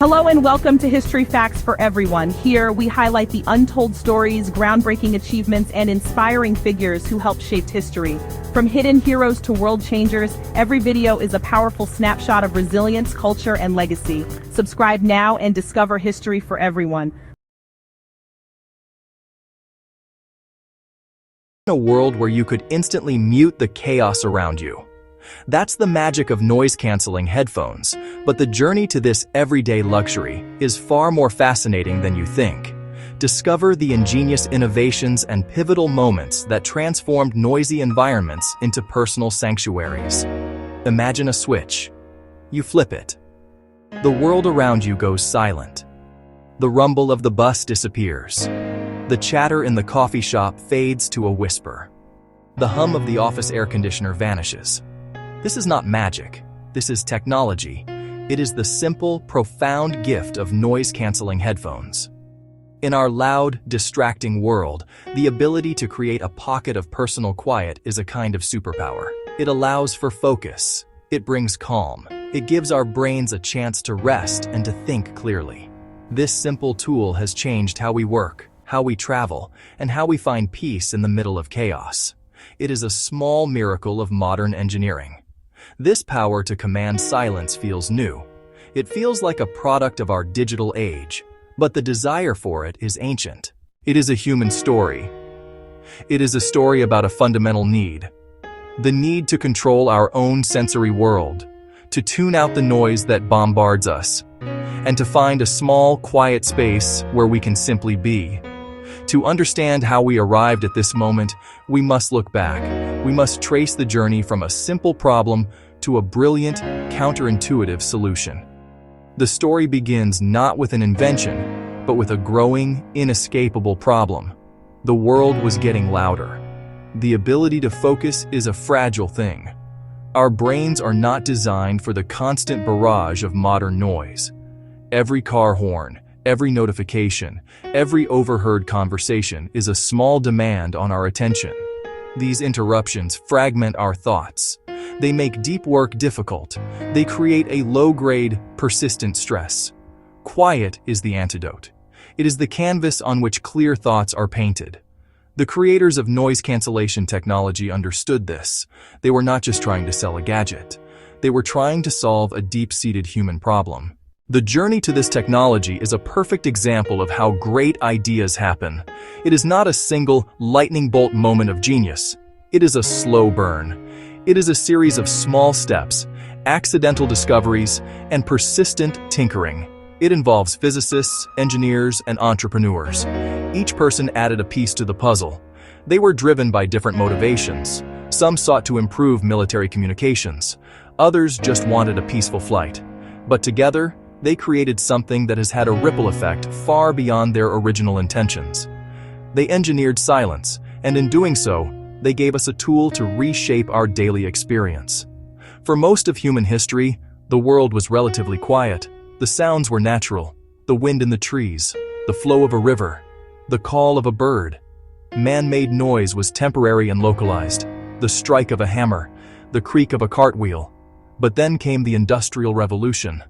Hello and welcome to History Facts for Everyone. Here we highlight the untold stories, groundbreaking achievements, and inspiring figures who helped shape history. From hidden heroes to world changers, every video is a powerful snapshot of resilience, culture, and legacy. Subscribe now and discover history for everyone. In a world where you could instantly mute the chaos around you. That's the magic of noise-canceling headphones, but the journey to this everyday luxury is far more fascinating than you think. Discover the ingenious innovations and pivotal moments that transformed noisy environments into personal sanctuaries. Imagine a switch. You flip it. The world around you goes silent. The rumble of the bus disappears. The chatter in the coffee shop fades to a whisper. The hum of the office air conditioner vanishes. This is not magic. This is technology. It is the simple, profound gift of noise-canceling headphones. In our loud, distracting world, the ability to create a pocket of personal quiet is a kind of superpower. It allows for focus. It brings calm. It gives our brains a chance to rest and to think clearly. This simple tool has changed how we work, how we travel, and how we find peace in the middle of chaos. It is a small miracle of modern engineering. This power to command silence feels new. It feels like a product of our digital age, but the desire for it is ancient. It is a human story. It is a story about a fundamental need. The need to control our own sensory world, to tune out the noise that bombards us, and to find a small, quiet space where we can simply be. To understand how we arrived at this moment, we must look back. We must trace the journey from a simple problem to a brilliant, counterintuitive solution. The story begins not with an invention, but with a growing, inescapable problem. The world was getting louder. The ability to focus is a fragile thing. Our brains are not designed for the constant barrage of modern noise. Every car horn, every notification, every overheard conversation is a small demand on our attention. These interruptions fragment our thoughts. They make deep work difficult. They create a low-grade, persistent stress. Quiet is the antidote. It is the canvas on which clear thoughts are painted. The creators of noise cancellation technology understood this. They were not just trying to sell a gadget. They were trying to solve a deep-seated human problem. The journey to this technology is a perfect example of how great ideas happen. It is not a single lightning bolt moment of genius. It is a slow burn. It is a series of small steps, accidental discoveries, and persistent tinkering. It involves physicists, engineers, and entrepreneurs. Each person added a piece to the puzzle. They were driven by different motivations. Some sought to improve military communications. Others just wanted a peaceful flight. But together, they created something that has had a ripple effect far beyond their original intentions. They engineered silence, and in doing so, they gave us a tool to reshape our daily experience. For most of human history, the world was relatively quiet. The sounds were natural: the wind in the trees, the flow of a river, the call of a bird. Man-made noise was temporary and localized: the strike of a hammer, the creak of a cartwheel. But then came the Industrial Revolution.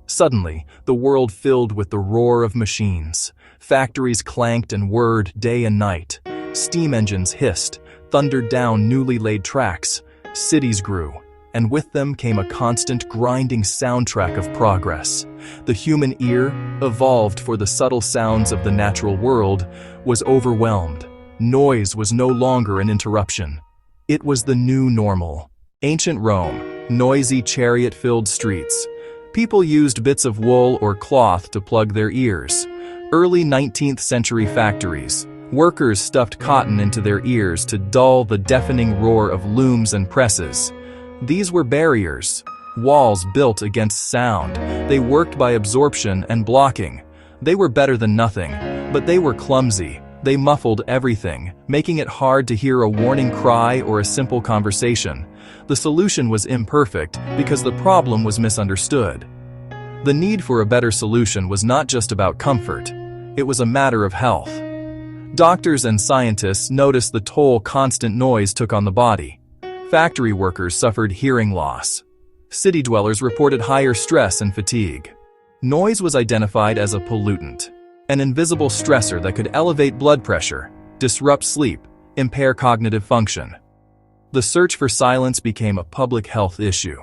Suddenly, the world filled with the roar of machines. Factories clanked and whirred day and night. Steam engines hissed, thundered down newly laid tracks. Cities grew, and with them came a constant grinding soundtrack of progress. The human ear, evolved for the subtle sounds of the natural world, was overwhelmed. Noise was no longer an interruption. It was the new normal. Ancient Rome, noisy chariot-filled streets. People used bits of wool or cloth to plug their ears. Early 19th century factories. Workers stuffed cotton into their ears to dull the deafening roar of looms and presses. These were barriers, walls built against sound. They worked by absorption and blocking. They were better than nothing, but they were clumsy. They muffled everything, making it hard to hear a warning cry or a simple conversation. The solution was imperfect because the problem was misunderstood. The need for a better solution was not just about comfort. It was a matter of health. Doctors and scientists noticed the toll constant noise took on the body. Factory workers suffered hearing loss. City dwellers reported higher stress and fatigue. Noise was identified as a pollutant, an invisible stressor that could elevate blood pressure, disrupt sleep, impair cognitive function. The search for silence became a public health issue.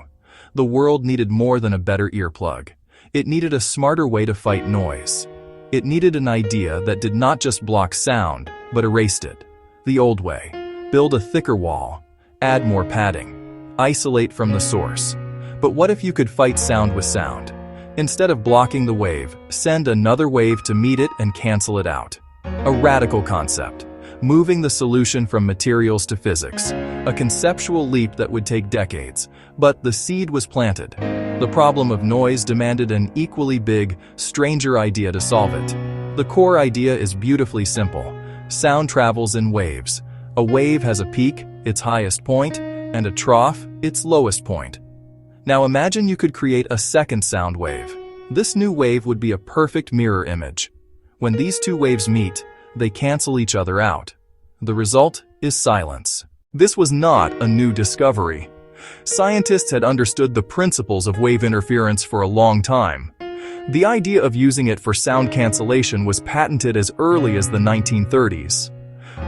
The world needed more than a better earplug. It needed a smarter way to fight noise. It needed an idea that did not just block sound, but erased it. The old way. Build a thicker wall. Add more padding. Isolate from the source. But what if you could fight sound with sound? Instead of blocking the wave, send another wave to meet it and cancel it out. A radical concept. Moving the solution from materials to physics. A conceptual leap that would take decades. But the seed was planted. The problem of noise demanded an equally big, stranger idea to solve it. The core idea is beautifully simple. Sound travels in waves. A wave has a peak, its highest point, and a trough, its lowest point. Now imagine you could create a second sound wave. This new wave would be a perfect mirror image. When these two waves meet, they cancel each other out. The result is silence. This was not a new discovery. Scientists had understood the principles of wave interference for a long time. The idea of using it for sound cancellation was patented as early as the 1930s.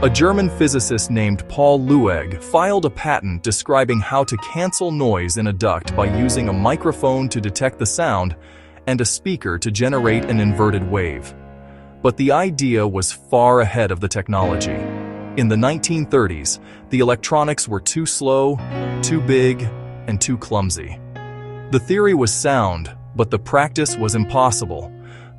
A German physicist named Paul Leweg filed a patent describing how to cancel noise in a duct by using a microphone to detect the sound and a speaker to generate an inverted wave. But the idea was far ahead of the technology. In the 1930s, the electronics were too slow, too big, and too clumsy. The theory was sound, but the practice was impossible.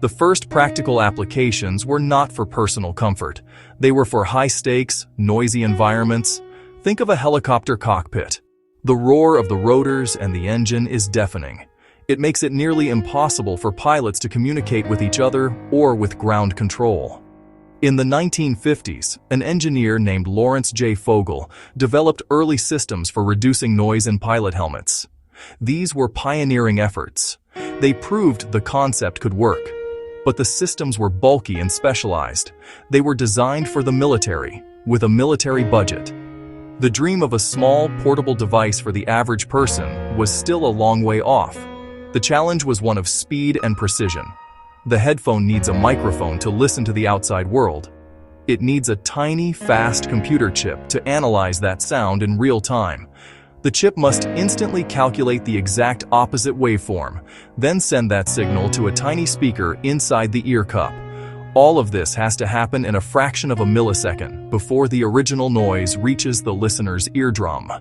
The first practical applications were not for personal comfort. They were for high-stakes, noisy environments. Think of a helicopter cockpit. The roar of the rotors and the engine is deafening. It makes it nearly impossible for pilots to communicate with each other or with ground control. In the 1950s, an engineer named Lawrence J. Fogel developed early systems for reducing noise in pilot helmets. These were pioneering efforts. They proved the concept could work. But the systems were bulky and specialized. They were designed for the military, with a military budget. The dream of a small, portable device for the average person was still a long way off. The challenge was one of speed and precision. The headphone needs a microphone to listen to the outside world. It needs a tiny, fast computer chip to analyze that sound in real time. The chip must instantly calculate the exact opposite waveform, then send that signal to a tiny speaker inside the ear cup. All of this has to happen in a fraction of a millisecond before the original noise reaches the listener's eardrum.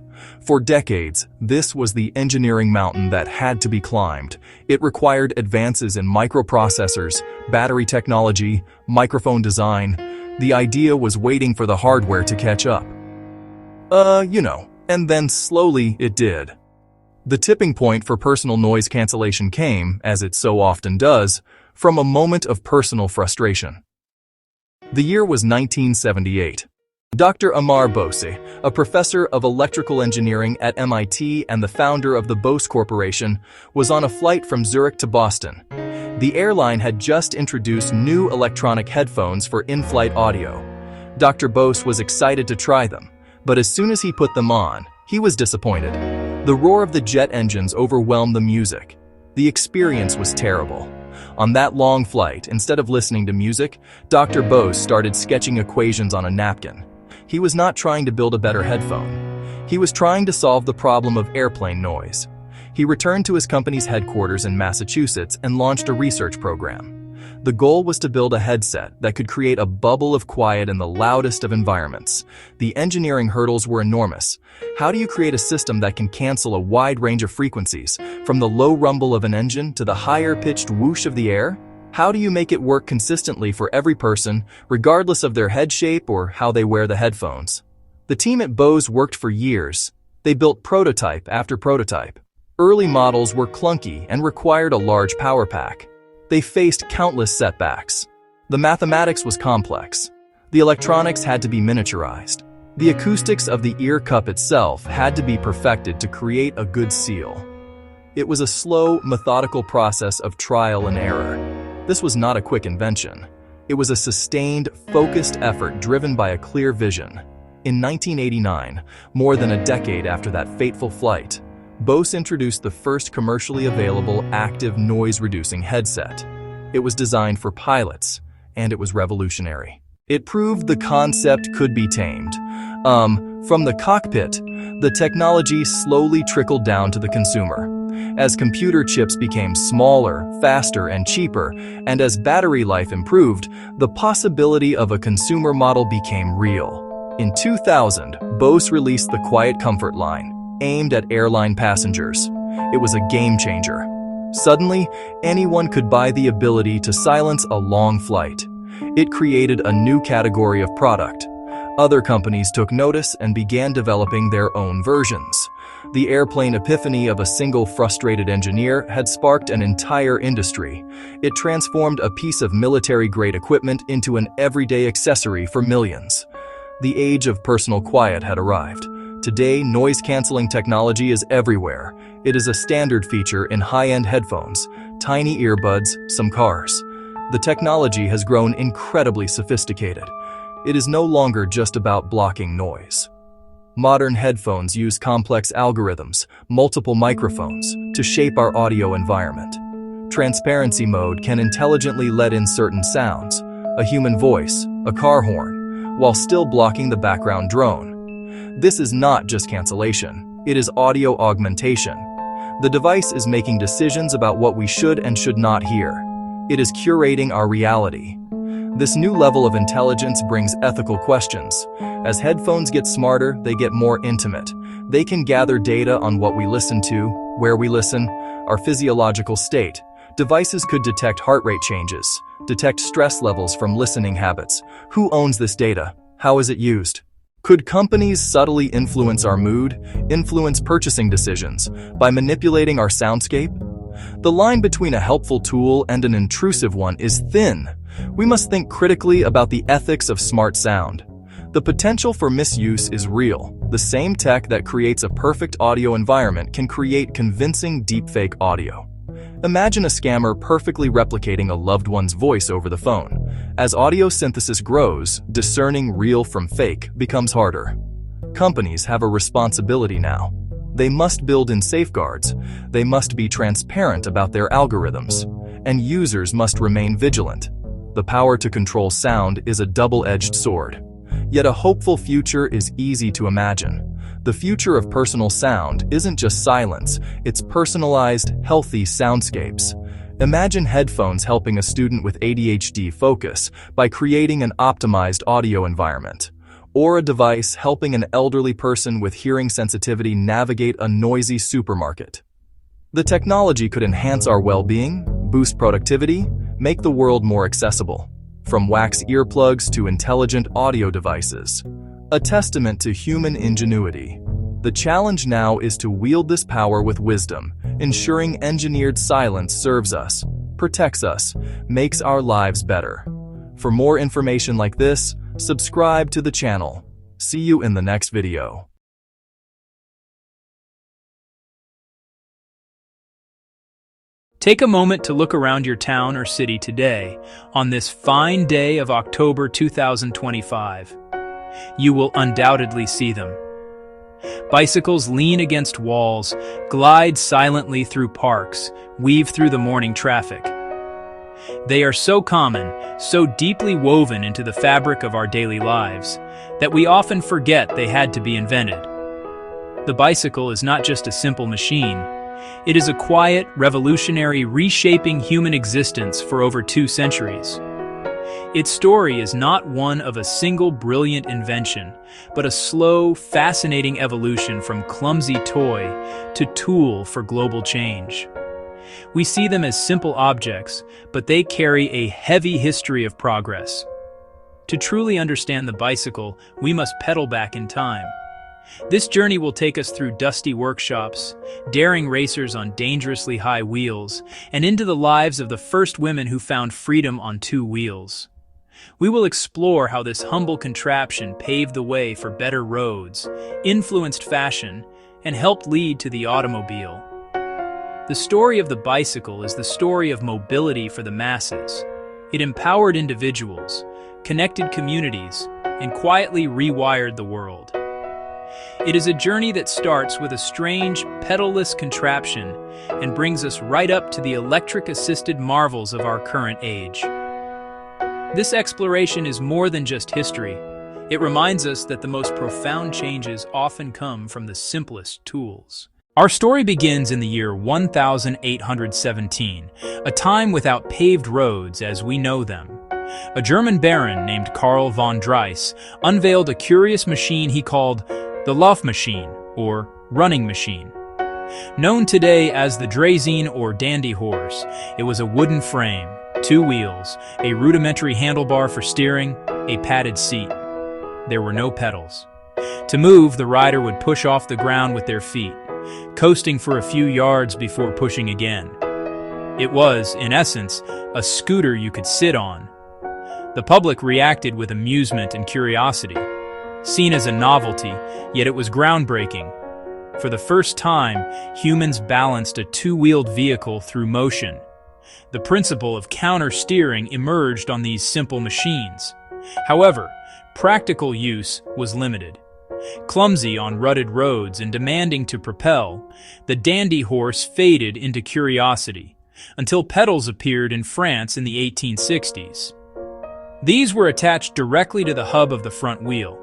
For decades, this was the engineering mountain that had to be climbed. It required advances in microprocessors, battery technology, microphone design. The idea was waiting for the hardware to catch up. And then slowly it did. The tipping point for personal noise cancellation came, as it so often does, from a moment of personal frustration. The year was 1978. Dr. Amar Bose, a professor of electrical engineering at MIT and the founder of the Bose Corporation, was on a flight from Zurich to Boston. The airline had just introduced new electronic headphones for in-flight audio. Dr. Bose was excited to try them. But as soon as he put them on, he was disappointed. The roar of the jet engines overwhelmed the music. The experience was terrible. On that long flight, instead of listening to music, Dr. Bose started sketching equations on a napkin. He was not trying to build a better headphone. He was trying to solve the problem of airplane noise. He returned to his company's headquarters in Massachusetts and launched a research program. The goal was to build a headset that could create a bubble of quiet in the loudest of environments. The engineering hurdles were enormous. How do you create a system that can cancel a wide range of frequencies, from the low rumble of an engine to the higher-pitched whoosh of the air? How do you make it work consistently for every person, regardless of their head shape or how they wear the headphones? The team at Bose worked for years. They built prototype after prototype. Early models were clunky and required a large power pack. They faced countless setbacks. The mathematics was complex. The electronics had to be miniaturized. The acoustics of the ear cup itself had to be perfected to create a good seal. It was a slow, methodical process of trial and error. This was not a quick invention. It was a sustained, focused effort driven by a clear vision. In 1989, more than a decade after that fateful flight, Bose introduced the first commercially available active noise-reducing headset. It was designed for pilots, and it was revolutionary. It proved the concept could be tamed. From the cockpit, the technology slowly trickled down to the consumer. As computer chips became smaller, faster, and cheaper, and as battery life improved, the possibility of a consumer model became real. In 2000, Bose released the Quiet Comfort line, aimed at airline passengers. It was a game changer. Suddenly, anyone could buy the ability to silence a long flight. It created a new category of product. Other companies took notice and began developing their own versions. The airplane epiphany of a single frustrated engineer had sparked an entire industry. It transformed a piece of military-grade equipment into an everyday accessory for millions. The age of personal quiet had arrived. Today, noise-canceling technology is everywhere. It is a standard feature in high-end headphones, tiny earbuds, some cars. The technology has grown incredibly sophisticated. It is no longer just about blocking noise. Modern headphones use complex algorithms, multiple microphones, to shape our audio environment. Transparency mode can intelligently let in certain sounds, a human voice, a car horn, while still blocking the background drone. This is not just cancellation, it is audio augmentation. The device is making decisions about what we should and should not hear. It is curating our reality. This new level of intelligence brings ethical questions. As headphones get smarter, they get more intimate. They can gather data on what we listen to, where we listen, our physiological state. Devices could detect heart rate changes, detect stress levels from listening habits. Who owns this data? How is it used? Could companies subtly influence our mood, influence purchasing decisions, by manipulating our soundscape? The line between a helpful tool and an intrusive one is thin. We must think critically about the ethics of smart sound. The potential for misuse is real. The same tech that creates a perfect audio environment can create convincing deepfake audio. Imagine a scammer perfectly replicating a loved one's voice over the phone. As audio synthesis grows, discerning real from fake becomes harder. Companies have a responsibility now. They must build in safeguards. They must be transparent about their algorithms. And users must remain vigilant. The power to control sound is a double-edged sword. Yet a hopeful future is easy to imagine. The future of personal sound isn't just silence, it's personalized, healthy soundscapes. Imagine headphones helping a student with ADHD focus by creating an optimized audio environment, or a device helping an elderly person with hearing sensitivity navigate a noisy supermarket. The technology could enhance our well-being, boost productivity, make the world more accessible, from wax earplugs to intelligent audio devices. A testament to human ingenuity. The challenge now is to wield this power with wisdom, ensuring engineered silence serves us, protects us, makes our lives better. For more information like this, subscribe to the channel. See you in the next video. Take a moment to look around your town or city today, on this fine day of October 2025. You will undoubtedly see them. Bicycles lean against walls, glide silently through parks, weave through the morning traffic. They are so common, so deeply woven into the fabric of our daily lives, that we often forget they had to be invented. The bicycle is not just a simple machine. It is a quiet, revolutionary, reshaping human existence for over 2 centuries. Its story is not one of a single brilliant invention, but a slow, fascinating evolution from clumsy toy to tool for global change. We see them as simple objects, but they carry a heavy history of progress. To truly understand the bicycle, we must pedal back in time. This journey will take us through dusty workshops, daring racers on dangerously high wheels, and into the lives of the first women who found freedom on 2 wheels. We will explore how this humble contraption paved the way for better roads, influenced fashion, and helped lead to the automobile. The story of the bicycle is the story of mobility for the masses. It empowered individuals, connected communities, and quietly rewired the world. It is a journey that starts with a strange, pedal-less contraption and brings us right up to the electric-assisted marvels of our current age. This exploration is more than just history. It reminds us that the most profound changes often come from the simplest tools. Our story begins in the year 1817, a time without paved roads as we know them. A German baron named Karl von Drais unveiled a curious machine he called the Lauf machine, or running machine. Known today as the Draisine or dandy horse, it was a wooden frame, 2 wheels, a rudimentary handlebar for steering, a padded seat. There were no pedals. To move, the rider would push off the ground with their feet, coasting for a few yards before pushing again. It was, in essence, a scooter you could sit on. The public reacted with amusement and curiosity. Seen as a novelty, yet it was groundbreaking. For the first time, humans balanced a 2-wheeled vehicle through motion. The principle of counter-steering emerged on these simple machines. However, practical use was limited. Clumsy on rutted roads and demanding to propel, the dandy horse faded into curiosity, until pedals appeared in France in the 1860s. These were attached directly to the hub of the front wheel.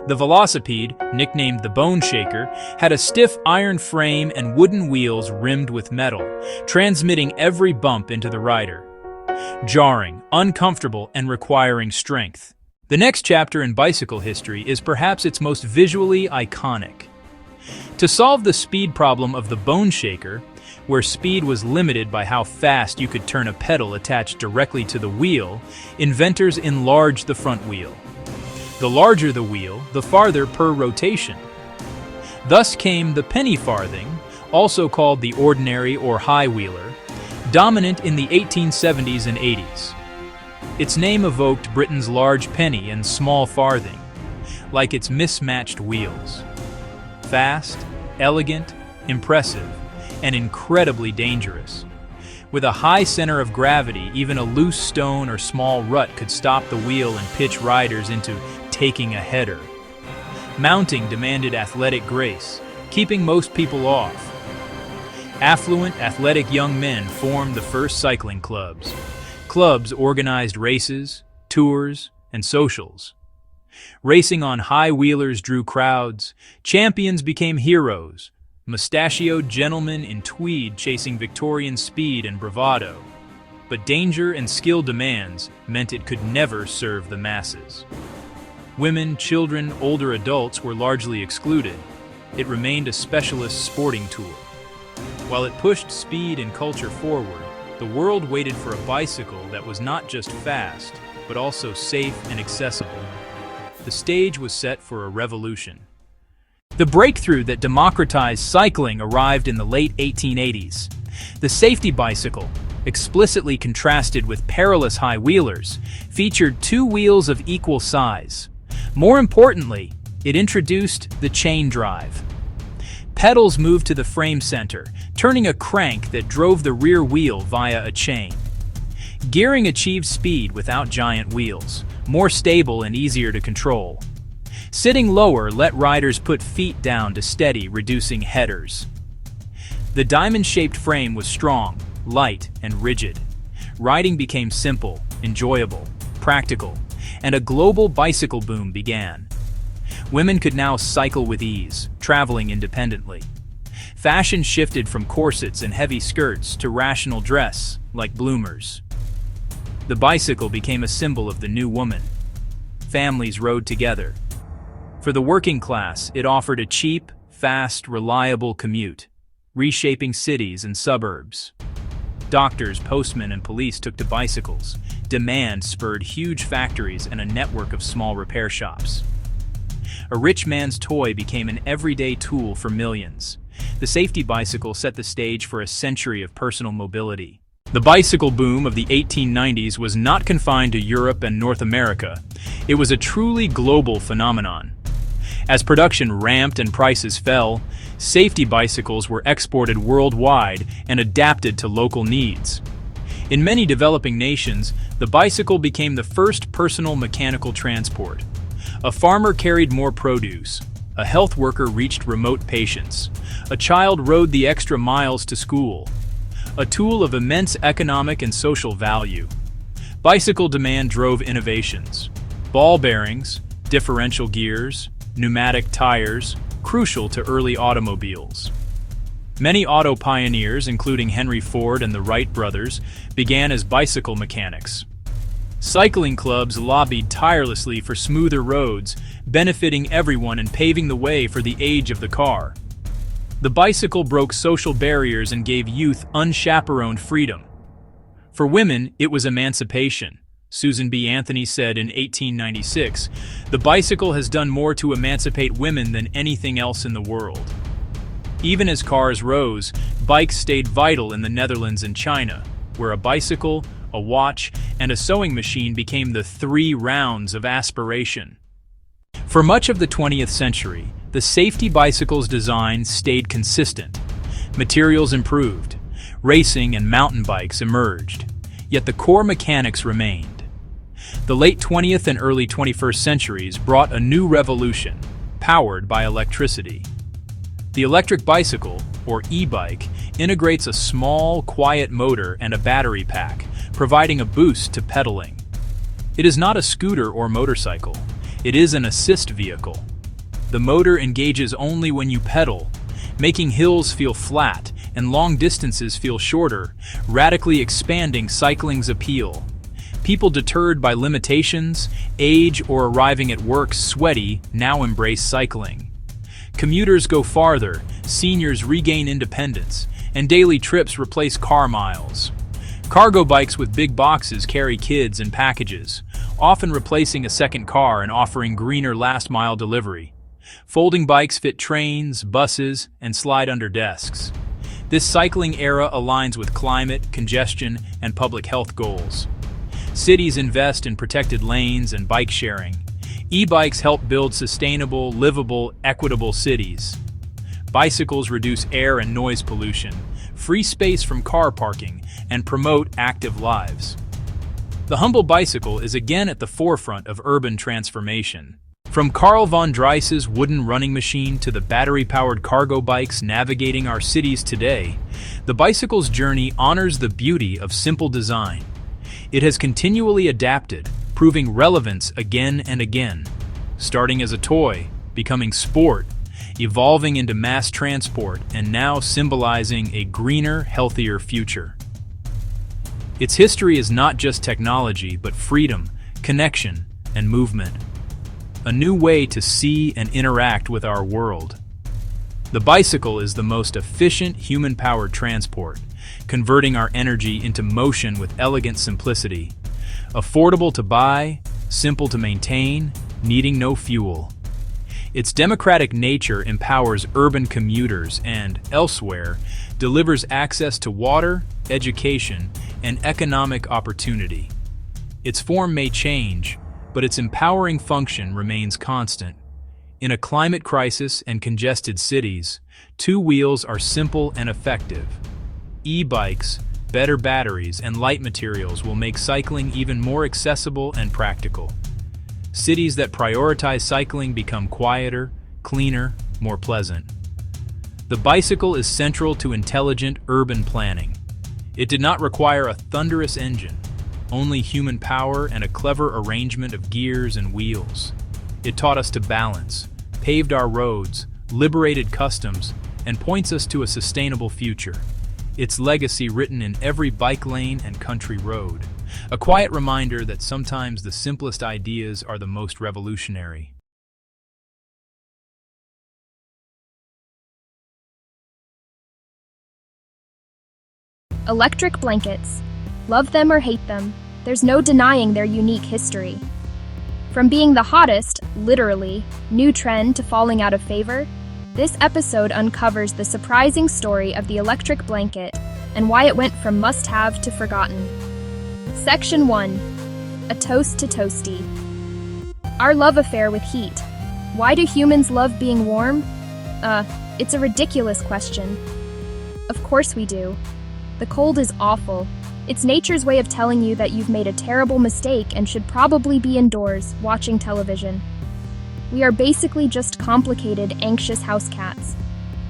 The velocipede, nicknamed the Bone Shaker, had a stiff iron frame and wooden wheels rimmed with metal, transmitting every bump into the rider. Jarring, uncomfortable, and requiring strength. The next chapter in bicycle history is perhaps its most visually iconic. To solve the speed problem of the Bone Shaker, where speed was limited by how fast you could turn a pedal attached directly to the wheel, inventors enlarged the front wheel. The larger the wheel, the farther per rotation. Thus came the penny farthing, also called the ordinary or high wheeler, dominant in the 1870s and 80s. Its name evoked Britain's large penny and small farthing, like its mismatched wheels. Fast, elegant, impressive, and incredibly dangerous. With a high center of gravity, even a loose stone or small rut could stop the wheel and pitch riders into taking a header. Mounting demanded athletic grace, keeping most people off. Affluent, athletic young men formed the first cycling clubs. Clubs organized races, tours, and socials. Racing on high wheelers drew crowds. Champions became heroes. Mustachioed gentlemen in tweed chasing Victorian speed and bravado. But danger and skill demands meant it could never serve the masses. Women, children, older adults were largely excluded. It remained a specialist sporting tool. While it pushed speed and culture forward, the world waited for a bicycle that was not just fast, but also safe and accessible. The stage was set for a revolution. The breakthrough that democratized cycling arrived in the late 1880s. The safety bicycle, explicitly contrasted with perilous high wheelers, featured 2 wheels of equal size. More importantly, it introduced the chain drive. Pedals moved to the frame center, turning a crank that drove the rear wheel via a chain. Gearing achieved speed without giant wheels, more stable and easier to control. Sitting lower let riders put feet down to steady, reducing headers. The diamond-shaped frame was strong, light, and rigid. Riding became simple, enjoyable, practical, and a global bicycle boom began. Women could now cycle with ease, traveling independently. Fashion shifted from corsets and heavy skirts to rational dress, like bloomers. The bicycle became a symbol of the new woman. Families rode together. For the working class, it offered a cheap, fast, reliable commute, reshaping cities and suburbs. Doctors, postmen, and police took to bicycles. Demand spurred huge factories and a network of small repair shops. A rich man's toy became an everyday tool for millions. The safety bicycle set the stage for a century of personal mobility. The bicycle boom of the 1890s was not confined to Europe and North America. It was a truly global phenomenon. As production ramped and prices fell, safety bicycles were exported worldwide and adapted to local needs. In many developing nations, the bicycle became the first personal mechanical transport. A farmer carried more produce, A health worker reached remote patients. A child rode the extra miles to school. A tool of immense economic and social value. Bicycle demand drove innovations. Ball bearings, differential gears, pneumatic tires, crucial to early automobiles. Many auto pioneers, including Henry Ford and the Wright brothers, began as bicycle mechanics. Cycling clubs lobbied tirelessly for smoother roads, benefiting everyone and paving the way for the age of the car. The bicycle broke social barriers and gave youth unchaperoned freedom. For women, it was emancipation. Susan B. Anthony said in 1896, "The bicycle has done more to emancipate women than anything else in the world." Even as cars rose, bikes stayed vital in the Netherlands and China, where a bicycle, a watch, and a sewing machine became the 3 rounds of aspiration. For much of the 20th century, the safety bicycle's design stayed consistent. Materials improved. Racing and mountain bikes emerged. Yet the core mechanics remained. The late 20th and early 21st centuries brought a new revolution, powered by electricity. The electric bicycle, or e-bike, integrates a small, quiet motor and a battery pack, providing a boost to pedaling. It is not a scooter or motorcycle. It is an assist vehicle. The motor engages only when you pedal, making hills feel flat and long distances feel shorter, radically expanding cycling's appeal. People deterred by limitations, age, or arriving at work sweaty now embrace cycling. Commuters go farther, seniors regain independence, and daily trips replace car miles. Cargo bikes with big boxes carry kids and packages, often replacing a second car and offering greener last-mile delivery. Folding bikes fit trains, buses, and slide under desks. This cycling era aligns with climate, congestion, and public health goals. Cities invest in protected lanes and bike sharing. E-bikes help build sustainable, livable, equitable cities. Bicycles reduce air and noise pollution, free space from car parking, and promote active lives. The humble bicycle is again at the forefront of urban transformation. From Carl von Dreis's wooden running machine to the battery-powered cargo bikes navigating our cities today, the bicycle's journey honors the beauty of simple design. It has continually adapted, proving relevance again and again, starting as a toy, becoming sport, evolving into mass transport, and now symbolizing a greener, healthier future. Its history is not just technology, but freedom, connection, and movement. A new way to see and interact with our world. The bicycle is the most efficient human-powered transport, converting our energy into motion with elegant simplicity. Affordable to buy, simple to maintain, needing no fuel. Its democratic nature empowers urban commuters and, elsewhere, delivers access to water, education, and economic opportunity. Its form may change, but its empowering function remains constant. In a climate crisis and congested cities, 2 wheels are simple and effective. E-bikes, better batteries, and light materials will make cycling even more accessible and practical. Cities that prioritize cycling become quieter, cleaner, more pleasant. The bicycle is central to intelligent urban planning. It did not require a thunderous engine, only human power and a clever arrangement of gears and wheels. It taught us to balance, paved our roads, liberated customs, and points us to a sustainable future. Its legacy written in every bike lane and country road. A quiet reminder that sometimes the simplest ideas are the most revolutionary. Electric blankets. Love them or hate them, there's no denying their unique history. From being the hottest, literally, new trend to falling out of favor, this episode uncovers the surprising story of the electric blanket and why it went from must-have to forgotten. Section 1. A Toast to Toasty. Our love affair with heat. Why do humans love being warm? It's a ridiculous question. Of course we do. The cold is awful. It's nature's way of telling you that you've made a terrible mistake and should probably be indoors, watching television. We are basically just complicated, anxious house cats.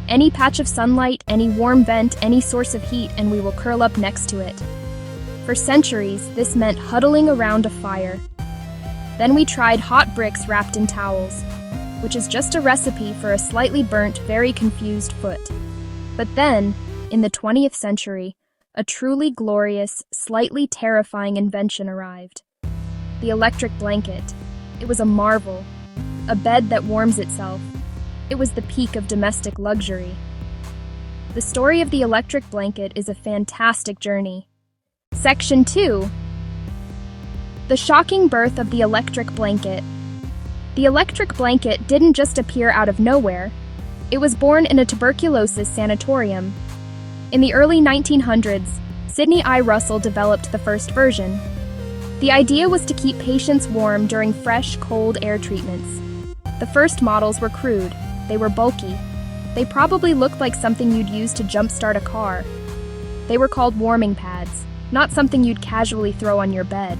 Any patch of sunlight, any warm vent, any source of heat, and we will curl up next to it. For centuries, this meant huddling around a fire. Then we tried hot bricks wrapped in towels, which is just a recipe for a slightly burnt, very confused foot. But then, in the 20th century, a truly glorious, slightly terrifying invention arrived. The electric blanket. It was a marvel. A bed that warms itself. It was the peak of domestic luxury. The story of the electric blanket is a fantastic journey. Section 2. The shocking birth of the electric blanket. The electric blanket didn't just appear out of nowhere. It was born in a tuberculosis sanatorium. In the early 1900s, Sidney I. Russell developed the first version. The idea was to keep patients warm during fresh, cold air treatments. The first models were crude. They were bulky. They probably looked like something you'd use to jumpstart a car. They were called warming pads, not something you'd casually throw on your bed.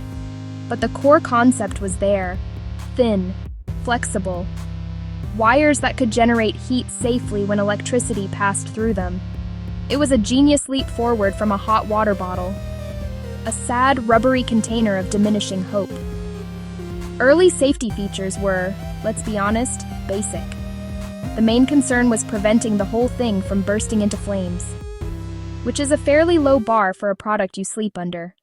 But the core concept was there. Thin, flexible. Wires that could generate heat safely when electricity passed through them. It was a genius leap forward from a hot water bottle. A sad, rubbery container of diminishing hope. Early safety features were, let's be honest, basic. The main concern was preventing the whole thing from bursting into flames, which is a fairly low bar for a product you sleep under.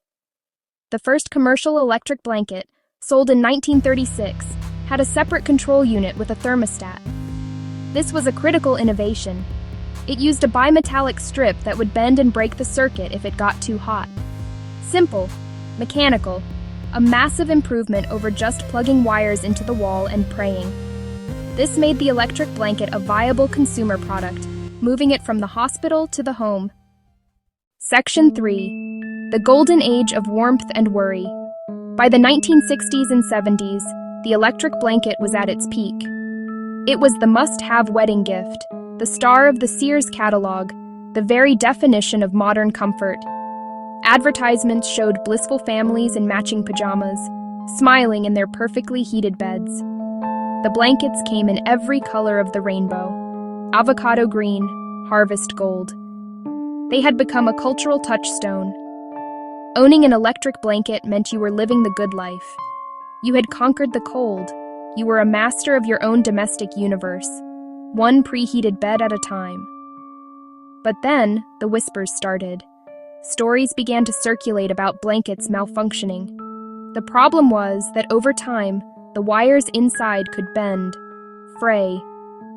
The first commercial electric blanket, sold in 1936, had a separate control unit with a thermostat. This was a critical innovation. It used a bimetallic strip that would bend and break the circuit if it got too hot. Simple, mechanical, a massive improvement over just plugging wires into the wall and praying. This made the electric blanket a viable consumer product, moving it from the hospital to the home. Section 3. The Golden Age of Warmth and Worry. By the 1960s and 70s, the electric blanket was at its peak. It was the must-have wedding gift, the star of the Sears catalog, the very definition of modern comfort. Advertisements showed blissful families in matching pajamas, smiling in their perfectly heated beds. The blankets came in every color of the rainbow: avocado green, harvest gold. They had become a cultural touchstone. Owning an electric blanket meant you were living the good life. You had conquered the cold. You were a master of your own domestic universe, one preheated bed at a time. But then, the whispers started. Stories began to circulate about blankets malfunctioning. The problem was that over time, the wires inside could bend, fray,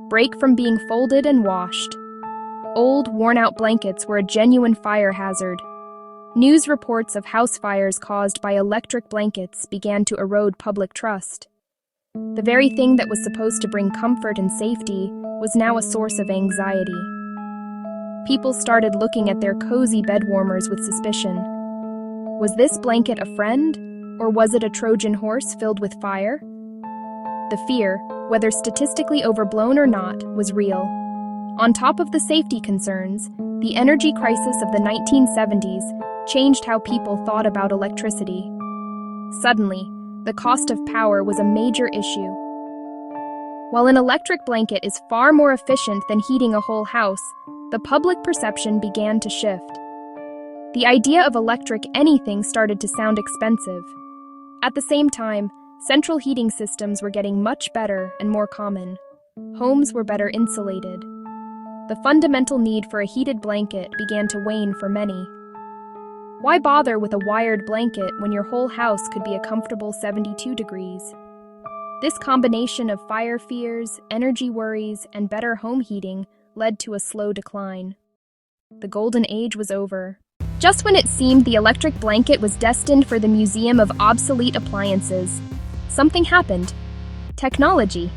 break from being folded and washed. Old, worn-out blankets were a genuine fire hazard. News reports of house fires caused by electric blankets began to erode public trust. The very thing that was supposed to bring comfort and safety was now a source of anxiety. People started looking at their cozy bed warmers with suspicion. Was this blanket a friend, or was it a Trojan horse filled with fire? The fear, whether statistically overblown or not, was real. On top of the safety concerns, the energy crisis of the 1970s changed how people thought about electricity. Suddenly, the cost of power was a major issue. While an electric blanket is far more efficient than heating a whole house, the public perception began to shift. The idea of electric anything started to sound expensive. At the same time, central heating systems were getting much better and more common. Homes were better insulated. The fundamental need for a heated blanket began to wane for many. Why bother with a wired blanket when your whole house could be a comfortable 72 degrees? This combination of fire fears, energy worries, and better home heating led to a slow decline. The golden age was over. Just when it seemed the electric blanket was destined for the museum of obsolete appliances, something happened. Technology.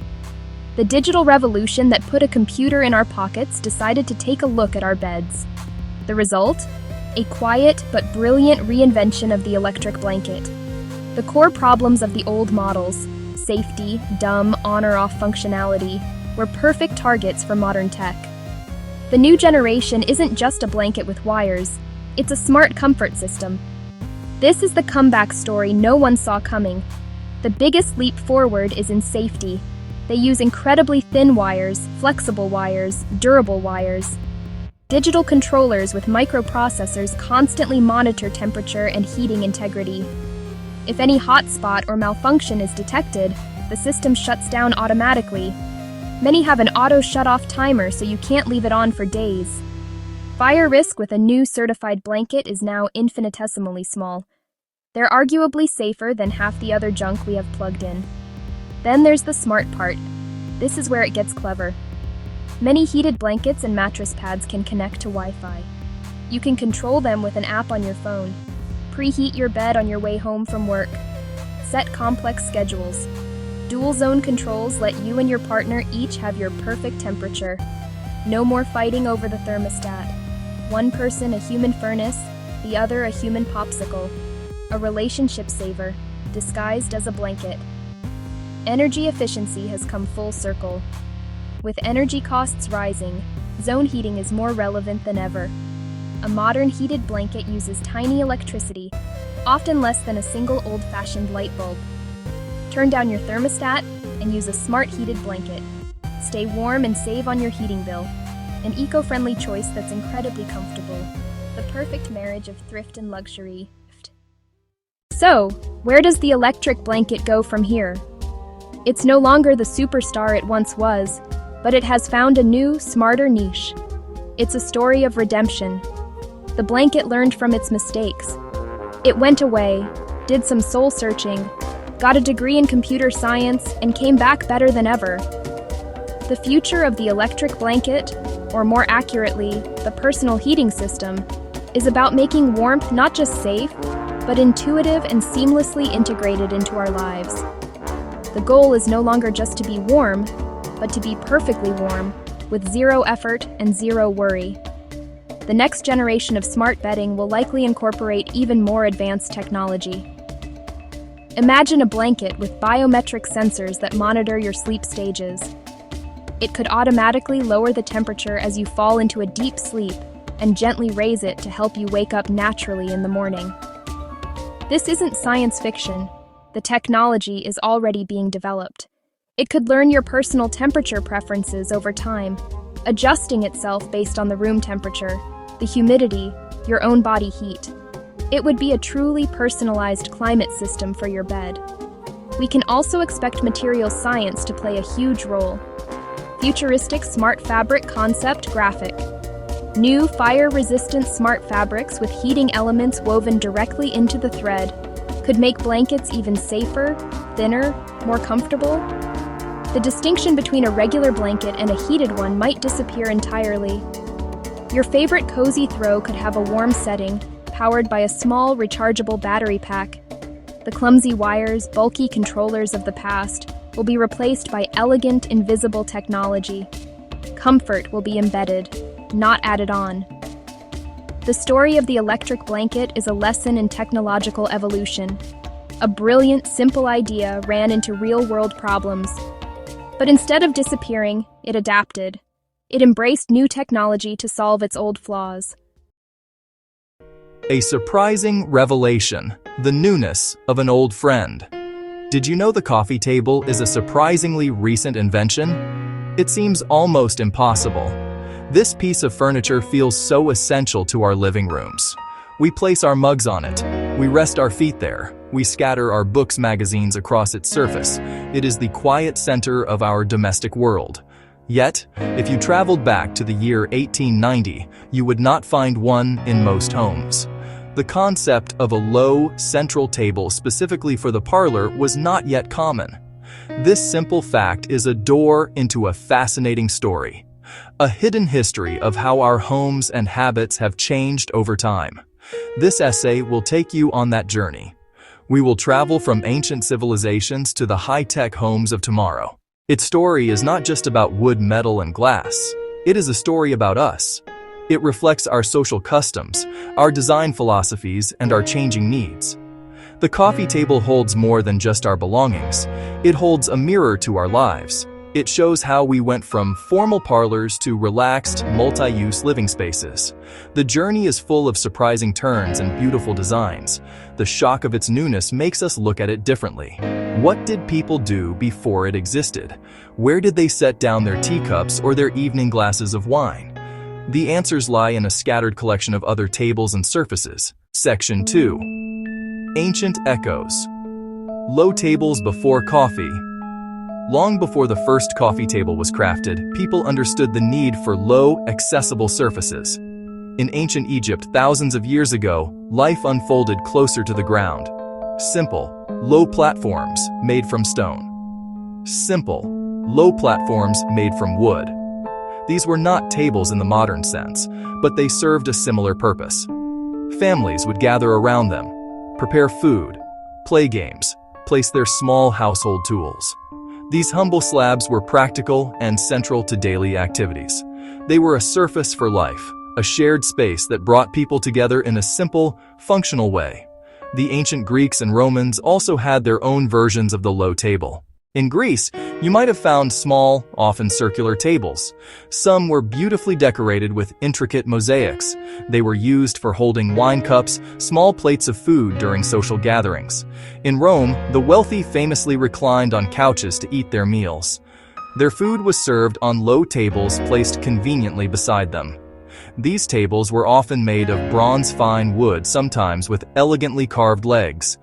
The digital revolution that put a computer in our pockets decided to take a look at our beds. The result? A quiet but brilliant reinvention of the electric blanket. The core problems of the old models, safety, dumb, on-or-off functionality, were perfect targets for modern tech. The new generation isn't just a blanket with wires, it's a smart comfort system. This is the comeback story no one saw coming. The biggest leap forward is in safety. They use incredibly thin wires, flexible wires, durable wires. Digital controllers with microprocessors constantly monitor temperature and heating integrity. If any hotspot or malfunction is detected, the system shuts down automatically. Many have an auto shut-off timer so you can't leave it on for days. Fire risk with a new certified blanket is now infinitesimally small. They're arguably safer than half the other junk we have plugged in. Then there's the smart part. This is where it gets clever. Many heated blankets and mattress pads can connect to Wi-Fi. You can control them with an app on your phone. Preheat your bed on your way home from work. Set complex schedules. Dual zone controls let you and your partner each have your perfect temperature. No more fighting over the thermostat. One person a human furnace, the other a human popsicle. A relationship saver, disguised as a blanket. Energy efficiency has come full circle. With energy costs rising, zone heating is more relevant than ever. A modern heated blanket uses tiny electricity, often less than a single old-fashioned light bulb. Turn down your thermostat and use a smart heated blanket. Stay warm and save on your heating bill. An eco-friendly choice that's incredibly comfortable. The perfect marriage of thrift and luxury. So, where does the electric blanket go from here? It's no longer the superstar it once was, but it has found a new, smarter niche. It's a story of redemption. The blanket learned from its mistakes. It went away, did some soul-searching, got a degree in computer science, and came back better than ever. The future of the electric blanket, or more accurately, the personal heating system, is about making warmth not just safe, but intuitive and seamlessly integrated into our lives. The goal is no longer just to be warm, but to be perfectly warm, with zero effort and zero worry. The next generation of smart bedding will likely incorporate even more advanced technology. Imagine a blanket with biometric sensors that monitor your sleep stages. It could automatically lower the temperature as you fall into a deep sleep and gently raise it to help you wake up naturally in the morning. This isn't science fiction. The technology is already being developed. It could learn your personal temperature preferences over time, adjusting itself based on the room temperature, the humidity, your own body heat. It would be a truly personalized climate system for your bed. We can also expect material science to play a huge role. Futuristic smart fabric concept graphic. New fire-resistant smart fabrics with heating elements woven directly into the thread could make blankets even safer, thinner, more comfortable. The distinction between a regular blanket and a heated one might disappear entirely. Your favorite cozy throw could have a warm setting, powered by a small, rechargeable battery pack. The clumsy wires, bulky controllers of the past will be replaced by elegant, invisible technology. Comfort will be embedded, not added on. The story of the electric blanket is a lesson in technological evolution. A brilliant, simple idea ran into real-world problems. But instead of disappearing, it adapted. It embraced new technology to solve its old flaws. A surprising revelation, the newness of an old friend. Did you know the coffee table is a surprisingly recent invention? It seems almost impossible. This piece of furniture feels so essential to our living rooms. We place our mugs on it. We rest our feet there. We scatter our books, magazines across its surface. It is the quiet center of our domestic world. Yet, if you traveled back to the year 1890, you would not find one in most homes. The concept of a low, central table specifically for the parlor was not yet common. This simple fact is a door into a fascinating story, a hidden history of how our homes and habits have changed over time. This essay will take you on that journey. We will travel from ancient civilizations to the high-tech homes of tomorrow. Its story is not just about wood, metal, and glass. It is a story about us. It reflects our social customs, our design philosophies, and our changing needs. The coffee table holds more than just our belongings. It holds a mirror to our lives. It shows how we went from formal parlors to relaxed, multi-use living spaces. The journey is full of surprising turns and beautiful designs. The shock of its newness makes us look at it differently. What did people do before it existed? Where did they set down their teacups or their evening glasses of wine? The answers lie in a scattered collection of other tables and surfaces. Section 2. Ancient Echoes. Low tables before coffee. Long before the first coffee table was crafted, people understood the need for low, accessible surfaces. In ancient Egypt, thousands of years ago, life unfolded closer to the ground. Simple, low platforms made from stone. Simple, low platforms made from wood. These were not tables in the modern sense, but they served a similar purpose. Families would gather around them, prepare food, play games, place their small household tools. These humble slabs were practical and central to daily activities. They were a surface for life, a shared space that brought people together in a simple, functional way. The ancient Greeks and Romans also had their own versions of the low table. In Greece, you might have found small, often circular tables. Some were beautifully decorated with intricate mosaics. They were used for holding wine cups, small plates of food during social gatherings. In Rome, the wealthy famously reclined on couches to eat their meals. Their food was served on low tables placed conveniently beside them. These tables were often made of bronze-fine wood, sometimes with elegantly carved legs.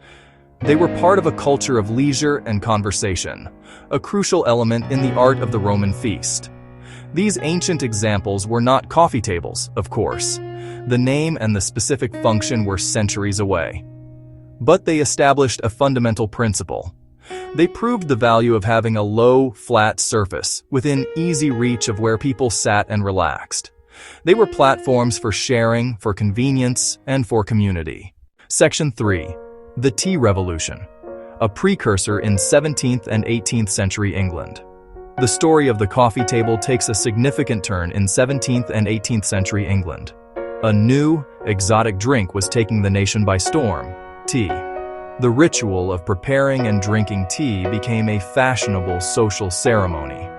They were part of a culture of leisure and conversation, a crucial element in the art of the Roman feast. These ancient examples were not coffee tables, of course. The name and the specific function were centuries away. But they established a fundamental principle. They proved the value of having a low, flat surface within easy reach of where people sat and relaxed. They were platforms for sharing, for convenience, and for community. Section 3. The Tea Revolution, a precursor in 17th and 18th century England. The story of the coffee table takes a significant turn in 17th and 18th century England. A new, exotic drink was taking the nation by storm: tea. The ritual of preparing and drinking tea became a fashionable social ceremony.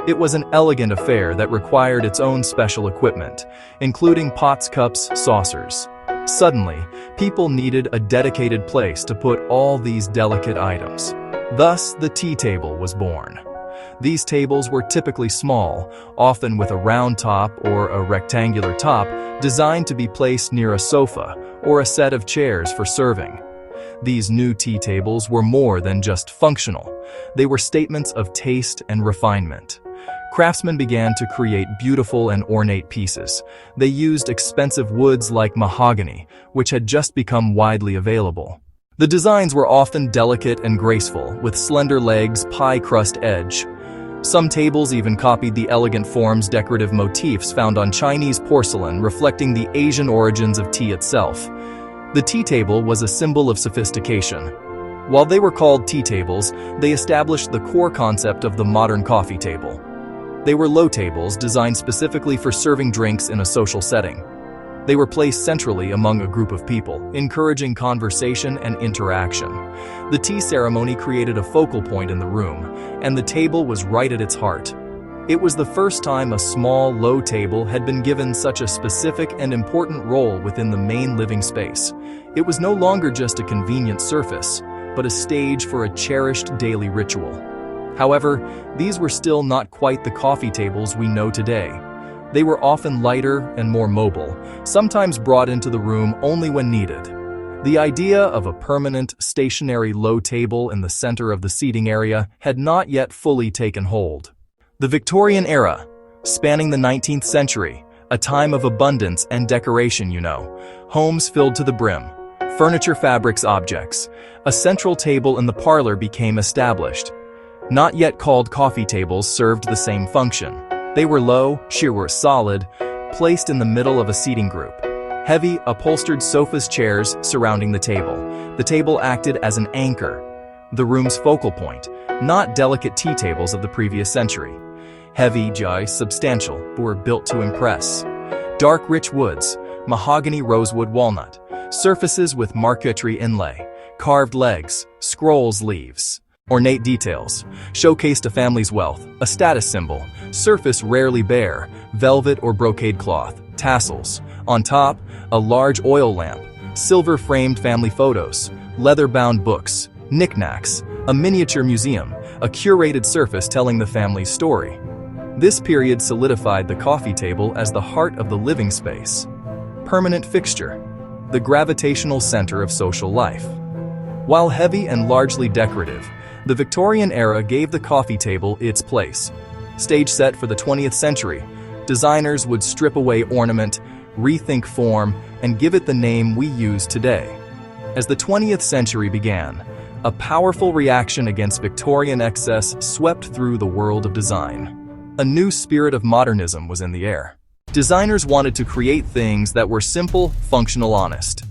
It was an elegant affair that required its own special equipment, including pots, cups, saucers. Suddenly, people needed a dedicated place to put all these delicate items. Thus, the tea table was born. These tables were typically small, often with a round top or a rectangular top, designed to be placed near a sofa or a set of chairs for serving. These new tea tables were more than just functional. They were statements of taste and refinement. Craftsmen began to create beautiful and ornate pieces. They used expensive woods like mahogany, which had just become widely available. The designs were often delicate and graceful, with slender legs, pie-crust edge. Some tables even copied the elegant forms, decorative motifs found on Chinese porcelain, reflecting the Asian origins of tea itself. The tea table was a symbol of sophistication. While they were called tea tables, they established the core concept of the modern coffee table. They were low tables designed specifically for serving drinks in a social setting. They were placed centrally among a group of people, encouraging conversation and interaction. The tea ceremony created a focal point in the room, and the table was right at its heart. It was the first time a small, low table had been given such a specific and important role within the main living space. It was no longer just a convenient surface, but a stage for a cherished daily ritual. However, these were still not quite the coffee tables we know today. They were often lighter and more mobile, sometimes brought into the room only when needed. The idea of a permanent, stationary low table in the center of the seating area had not yet fully taken hold. The Victorian era, spanning the 19th century, a time of abundance and decoration, homes filled to the brim, furniture, fabrics, objects. A central table in the parlor became established. Not yet called coffee tables served the same function. They were low, sheer, solid, placed in the middle of a seating group. Heavy, upholstered sofas, chairs surrounding the table. The table acted as an anchor, the room's focal point, not delicate tea tables of the previous century. Heavy, substantial, were built to impress. Dark, rich woods, mahogany, rosewood, walnut. Surfaces with marquetry inlay, carved legs, scrolls, leaves. Ornate details showcased a family's wealth, a status symbol. Surface rarely bare, velvet or brocade cloth, tassels. On top, a large oil lamp, silver-framed family photos, leather-bound books, knickknacks. a miniature museum, a curated surface telling the family's story. This period solidified the coffee table as the heart of the living space. Permanent fixture, the gravitational center of social life. While heavy and largely decorative, the Victorian era gave the coffee table its place. Stage set for the 20th century, designers would strip away ornament, rethink form, and give it the name we use today. As the 20th century began, a powerful reaction against Victorian excess swept through the world of design. A new spirit of modernism was in the air. Designers wanted to create things that were simple, functional, honest.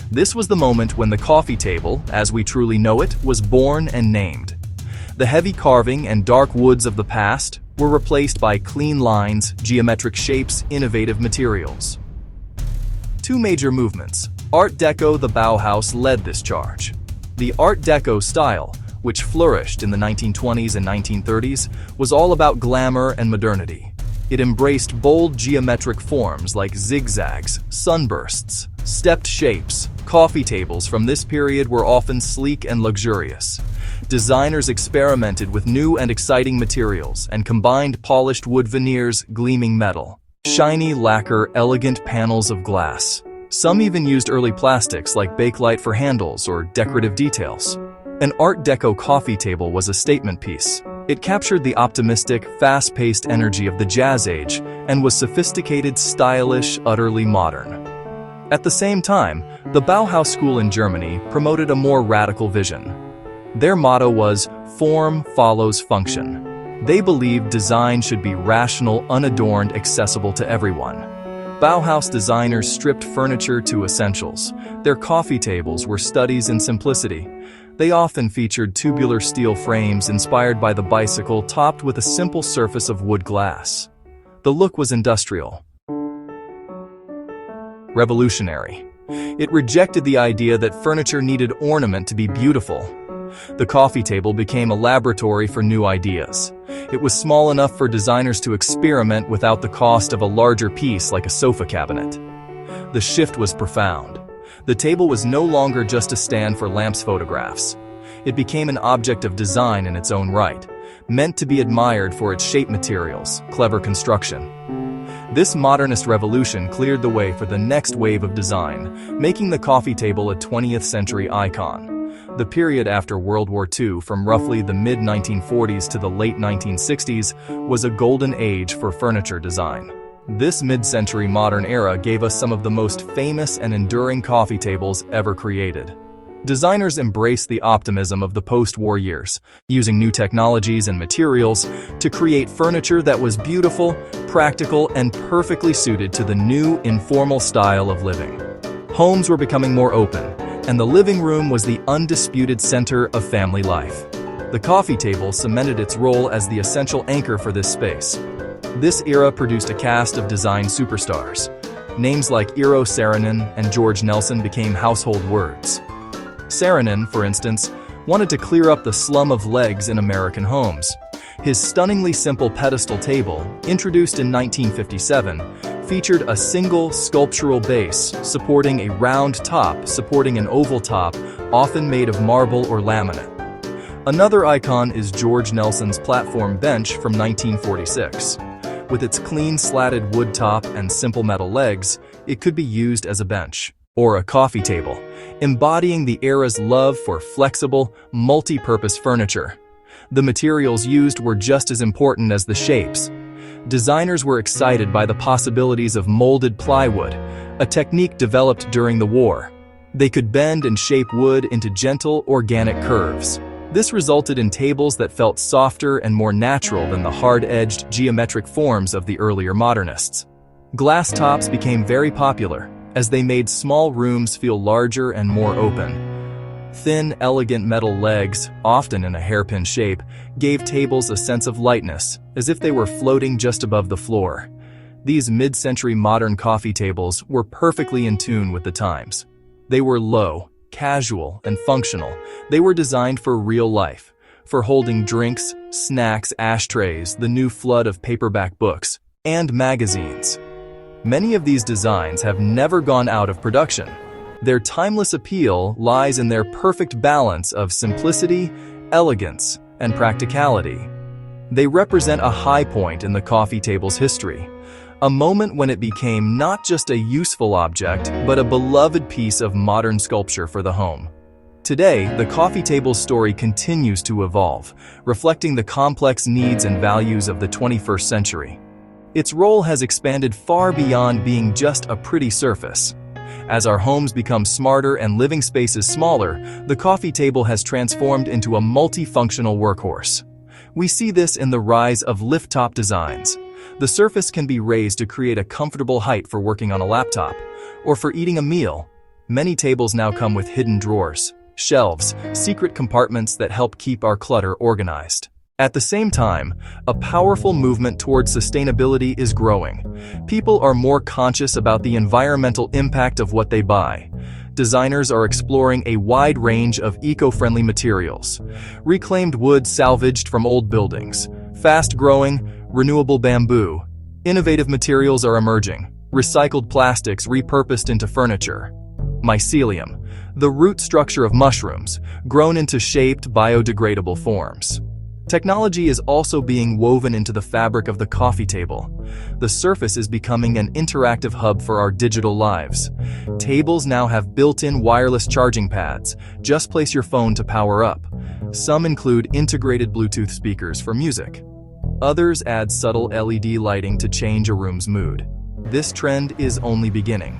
This was the moment when the coffee table, as we truly know it, was born and named. The heavy carving and dark woods of the past were replaced by clean lines, geometric shapes, innovative materials. Two major movements. Art Deco, the Bauhaus, led this charge. The Art Deco style, which flourished in the 1920s and 1930s, was all about glamour and modernity. It embraced bold geometric forms like zigzags, sunbursts, stepped shapes. Coffee tables from this period were often sleek and luxurious. Designers experimented with new and exciting materials and combined polished wood veneers, gleaming metal, shiny lacquer, elegant panels of glass. Some even used early plastics like bakelite for handles or decorative details. An Art Deco coffee table was a statement piece. It captured the optimistic, fast-paced energy of the Jazz Age and was sophisticated, stylish, utterly modern. At the same time, the Bauhaus school in Germany promoted a more radical vision. Their motto was, "Form follows function." They believed design should be rational, unadorned, accessible to everyone. Bauhaus designers stripped furniture to essentials. Their coffee tables were studies in simplicity. They often featured tubular steel frames inspired by the bicycle, topped with a simple surface of wood glass. The look was industrial, revolutionary. It rejected the idea that furniture needed ornament to be beautiful. The coffee table became a laboratory for new ideas. It was small enough for designers to experiment without the cost of a larger piece like a sofa cabinet. The shift was profound. The table was no longer just a stand for lamps photographs. It became an object of design in its own right, meant to be admired for its shape materials, clever construction. This modernist revolution cleared the way for the next wave of design, making the coffee table a 20th century icon. The period after World War II, from roughly the mid-1940s to the late 1960s, was a golden age for furniture design. This mid-century modern era gave us some of the most famous and enduring coffee tables ever created. Designers embraced the optimism of the post-war years, using new technologies and materials to create furniture that was beautiful, practical, and perfectly suited to the new, informal style of living. Homes were becoming more open, and the living room was the undisputed center of family life. The coffee table cemented its role as the essential anchor for this space. This era produced a cast of design superstars. Names like Eero Saarinen and George Nelson became household words. Saarinen, for instance, wanted to clear up the slum of legs in American homes. His stunningly simple pedestal table, introduced in 1957, featured a single sculptural base supporting a round top supporting an oval top, often made of marble or laminate. Another icon is George Nelson's platform bench from 1946. With its clean slatted wood top and simple metal legs, it could be used as a bench or a coffee table, embodying the era's love for flexible, multi-purpose furniture. The materials used were just as important as the shapes. Designers were excited by the possibilities of molded plywood, a technique developed during the war. They could bend and shape wood into gentle, organic curves. This resulted in tables that felt softer and more natural than the hard-edged, geometric forms of the earlier modernists. Glass tops became very popular, as they made small rooms feel larger and more open. Thin, elegant metal legs, often in a hairpin shape, gave tables a sense of lightness, as if they were floating just above the floor. These mid-century modern coffee tables were perfectly in tune with the times. They were low, casual, and functional. They were designed for real life, for holding drinks, snacks, ashtrays, the new flood of paperback books, and magazines. Many of these designs have never gone out of production. Their timeless appeal lies in their perfect balance of simplicity elegance, and practicality. They represent a high point in the coffee table's history, a moment when it became not just a useful object, but a beloved piece of modern sculpture for the home. Today, the coffee table's story continues to evolve, reflecting the complex needs and values of the 21st century. Its role has expanded far beyond being just a pretty surface. As our homes become smarter and living spaces smaller, the coffee table has transformed into a multifunctional workhorse. We see this in the rise of lift-top designs. The surface can be raised to create a comfortable height for working on a laptop, or for eating a meal. Many tables now come with hidden drawers, shelves, secret compartments that help keep our clutter organized. At the same time, a powerful movement towards sustainability is growing. People are more conscious about the environmental impact of what they buy. Designers are exploring a wide range of eco-friendly materials. Reclaimed wood salvaged from old buildings, fast-growing, renewable bamboo. Innovative materials are emerging. Recycled plastics repurposed into furniture. Mycelium, the root structure of mushrooms, grown into shaped, biodegradable forms. Technology is also being woven into the fabric of the coffee table. The surface is becoming an interactive hub for our digital lives. Tables now have built-in wireless charging pads. Just place your phone to power up. Some include integrated Bluetooth speakers for music. Others add subtle LED lighting to change a room's mood. This trend is only beginning.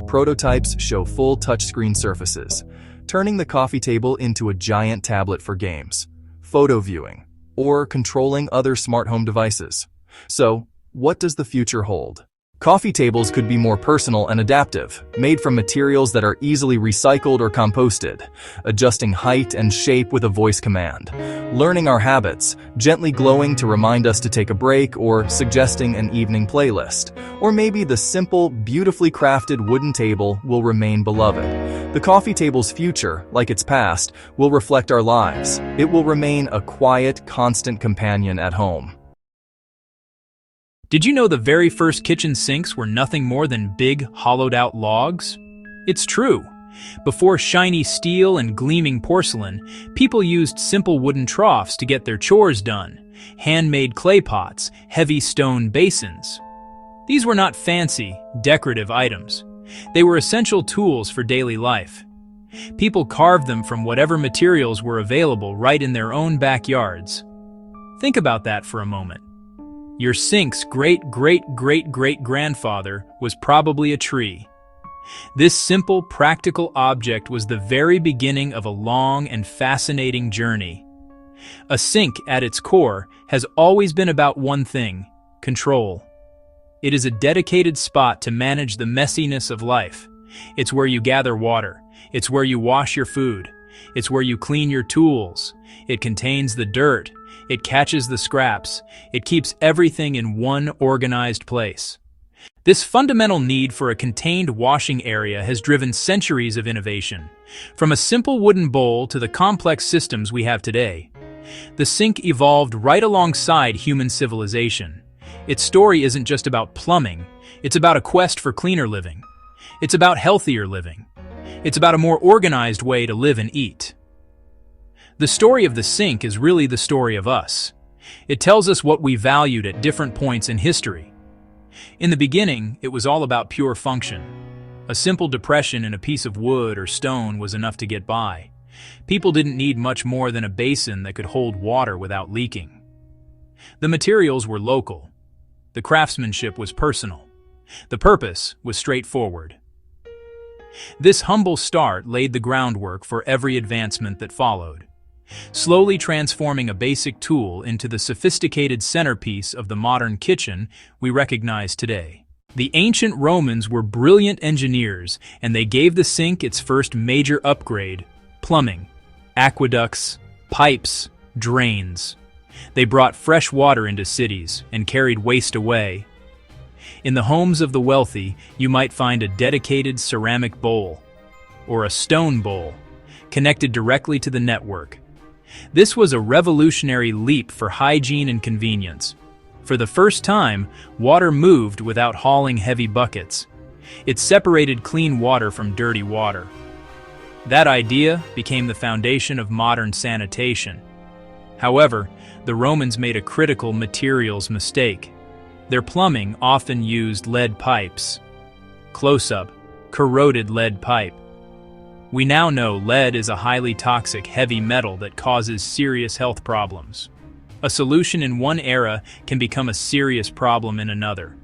Prototypes show full touchscreen surfaces, turning the coffee table into a giant tablet for games, photo viewing, or controlling other smart home devices. So, what does the future hold? Coffee tables could be more personal and adaptive, made from materials that are easily recycled or composted, adjusting height and shape with a voice command, learning our habits, gently glowing to remind us to take a break, or suggesting an evening playlist. Or maybe the simple, beautifully crafted wooden table will remain beloved. The coffee table's future, like its past, will reflect our lives. It will remain a quiet, constant companion at home. Did you know the very first kitchen sinks were nothing more than big, hollowed-out logs? It's true. Before shiny steel and gleaming porcelain, people used simple wooden troughs to get their chores done, handmade clay pots, heavy stone basins. These were not fancy, decorative items. They were essential tools for daily life. People carved them from whatever materials were available right in their own backyards. Think about that for a moment. Your sink's great-great-great-great-grandfather was probably a tree. This simple, practical object was the very beginning of a long and fascinating journey. A sink, at its core, has always been about one thing: control. It is a dedicated spot to manage the messiness of life. It's where you gather water. It's where you wash your food. It's where you clean your tools. It contains the dirt. It catches the scraps. It keeps everything in one organized place. This fundamental need for a contained washing area has driven centuries of innovation. From a simple wooden bowl to the complex systems we have today, the sink evolved right alongside human civilization. Its story isn't just about plumbing. It's about a quest for cleaner living. It's about healthier living. It's about a more organized way to live and eat. The story of the sink is really the story of us. It tells us what we valued at different points in history. In the beginning, it was all about pure function. A simple depression in a piece of wood or stone was enough to get by. People didn't need much more than a basin that could hold water without leaking. The materials were local. The craftsmanship was personal. The purpose was straightforward. This humble start laid the groundwork for every advancement that followed, slowly transforming a basic tool into the sophisticated centerpiece of the modern kitchen we recognize today. The ancient Romans were brilliant engineers, and they gave the sink its first major upgrade: plumbing, aqueducts, pipes, drains. They brought fresh water into cities and carried waste away. In the homes of the wealthy, you might find a dedicated ceramic bowl or a stone bowl connected directly to the network. This was a revolutionary leap for hygiene and convenience. For the first time, water moved without hauling heavy buckets. It separated clean water from dirty water. That idea became the foundation of modern sanitation. However, the Romans made a critical materials mistake. Their plumbing often used lead pipes. Close-up, corroded lead pipe. We now know lead is a highly toxic heavy metal that causes serious health problems. A solution in one era can become a serious problem in another.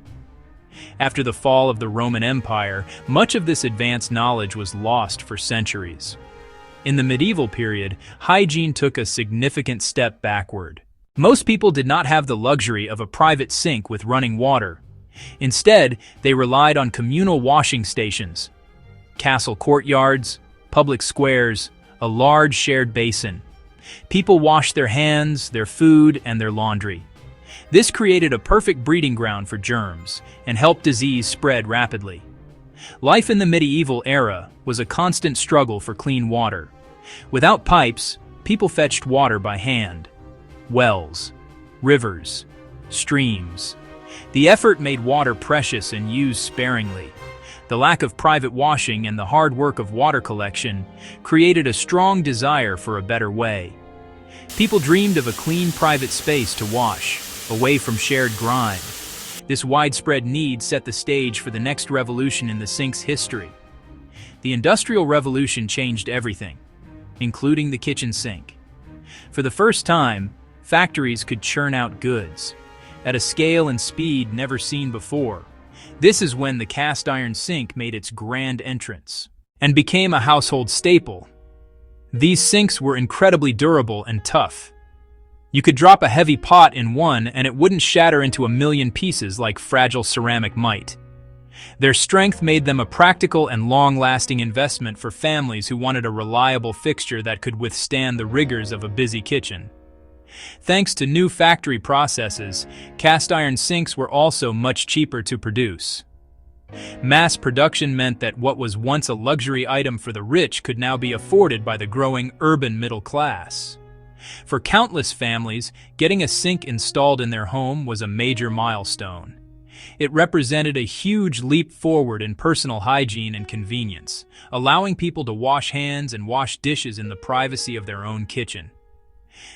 After the fall of the Roman Empire, much of this advanced knowledge was lost for centuries. In the medieval period, hygiene took a significant step backward. Most people did not have the luxury of a private sink with running water. Instead, they relied on communal washing stations, castle courtyards, public squares, a large shared basin. People washed their hands, their food, and their laundry. This created a perfect breeding ground for germs and helped disease spread rapidly. Life in the medieval era was a constant struggle for clean water. Without pipes, people fetched water by hand. Wells, rivers, streams. The effort made water precious and used sparingly. The lack of private washing and the hard work of water collection created a strong desire for a better way. People dreamed of a clean private space to wash, away from shared grime. This widespread need set the stage for the next revolution in the sink's history. The Industrial Revolution changed everything, including the kitchen sink. For the first time, factories could churn out goods at a scale and speed never seen before. This is when the cast iron sink made its grand entrance and became a household staple. These sinks were incredibly durable and tough. You could drop a heavy pot in one and it wouldn't shatter into a million pieces like fragile ceramic might. Their strength made them a practical and long-lasting investment for families who wanted a reliable fixture that could withstand the rigors of a busy kitchen. Thanks to new factory processes, cast iron sinks were also much cheaper to produce. Mass production meant that what was once a luxury item for the rich could now be afforded by the growing urban middle class. For countless families, getting a sink installed in their home was a major milestone. It represented a huge leap forward in personal hygiene and convenience, allowing people to wash hands and wash dishes in the privacy of their own kitchen.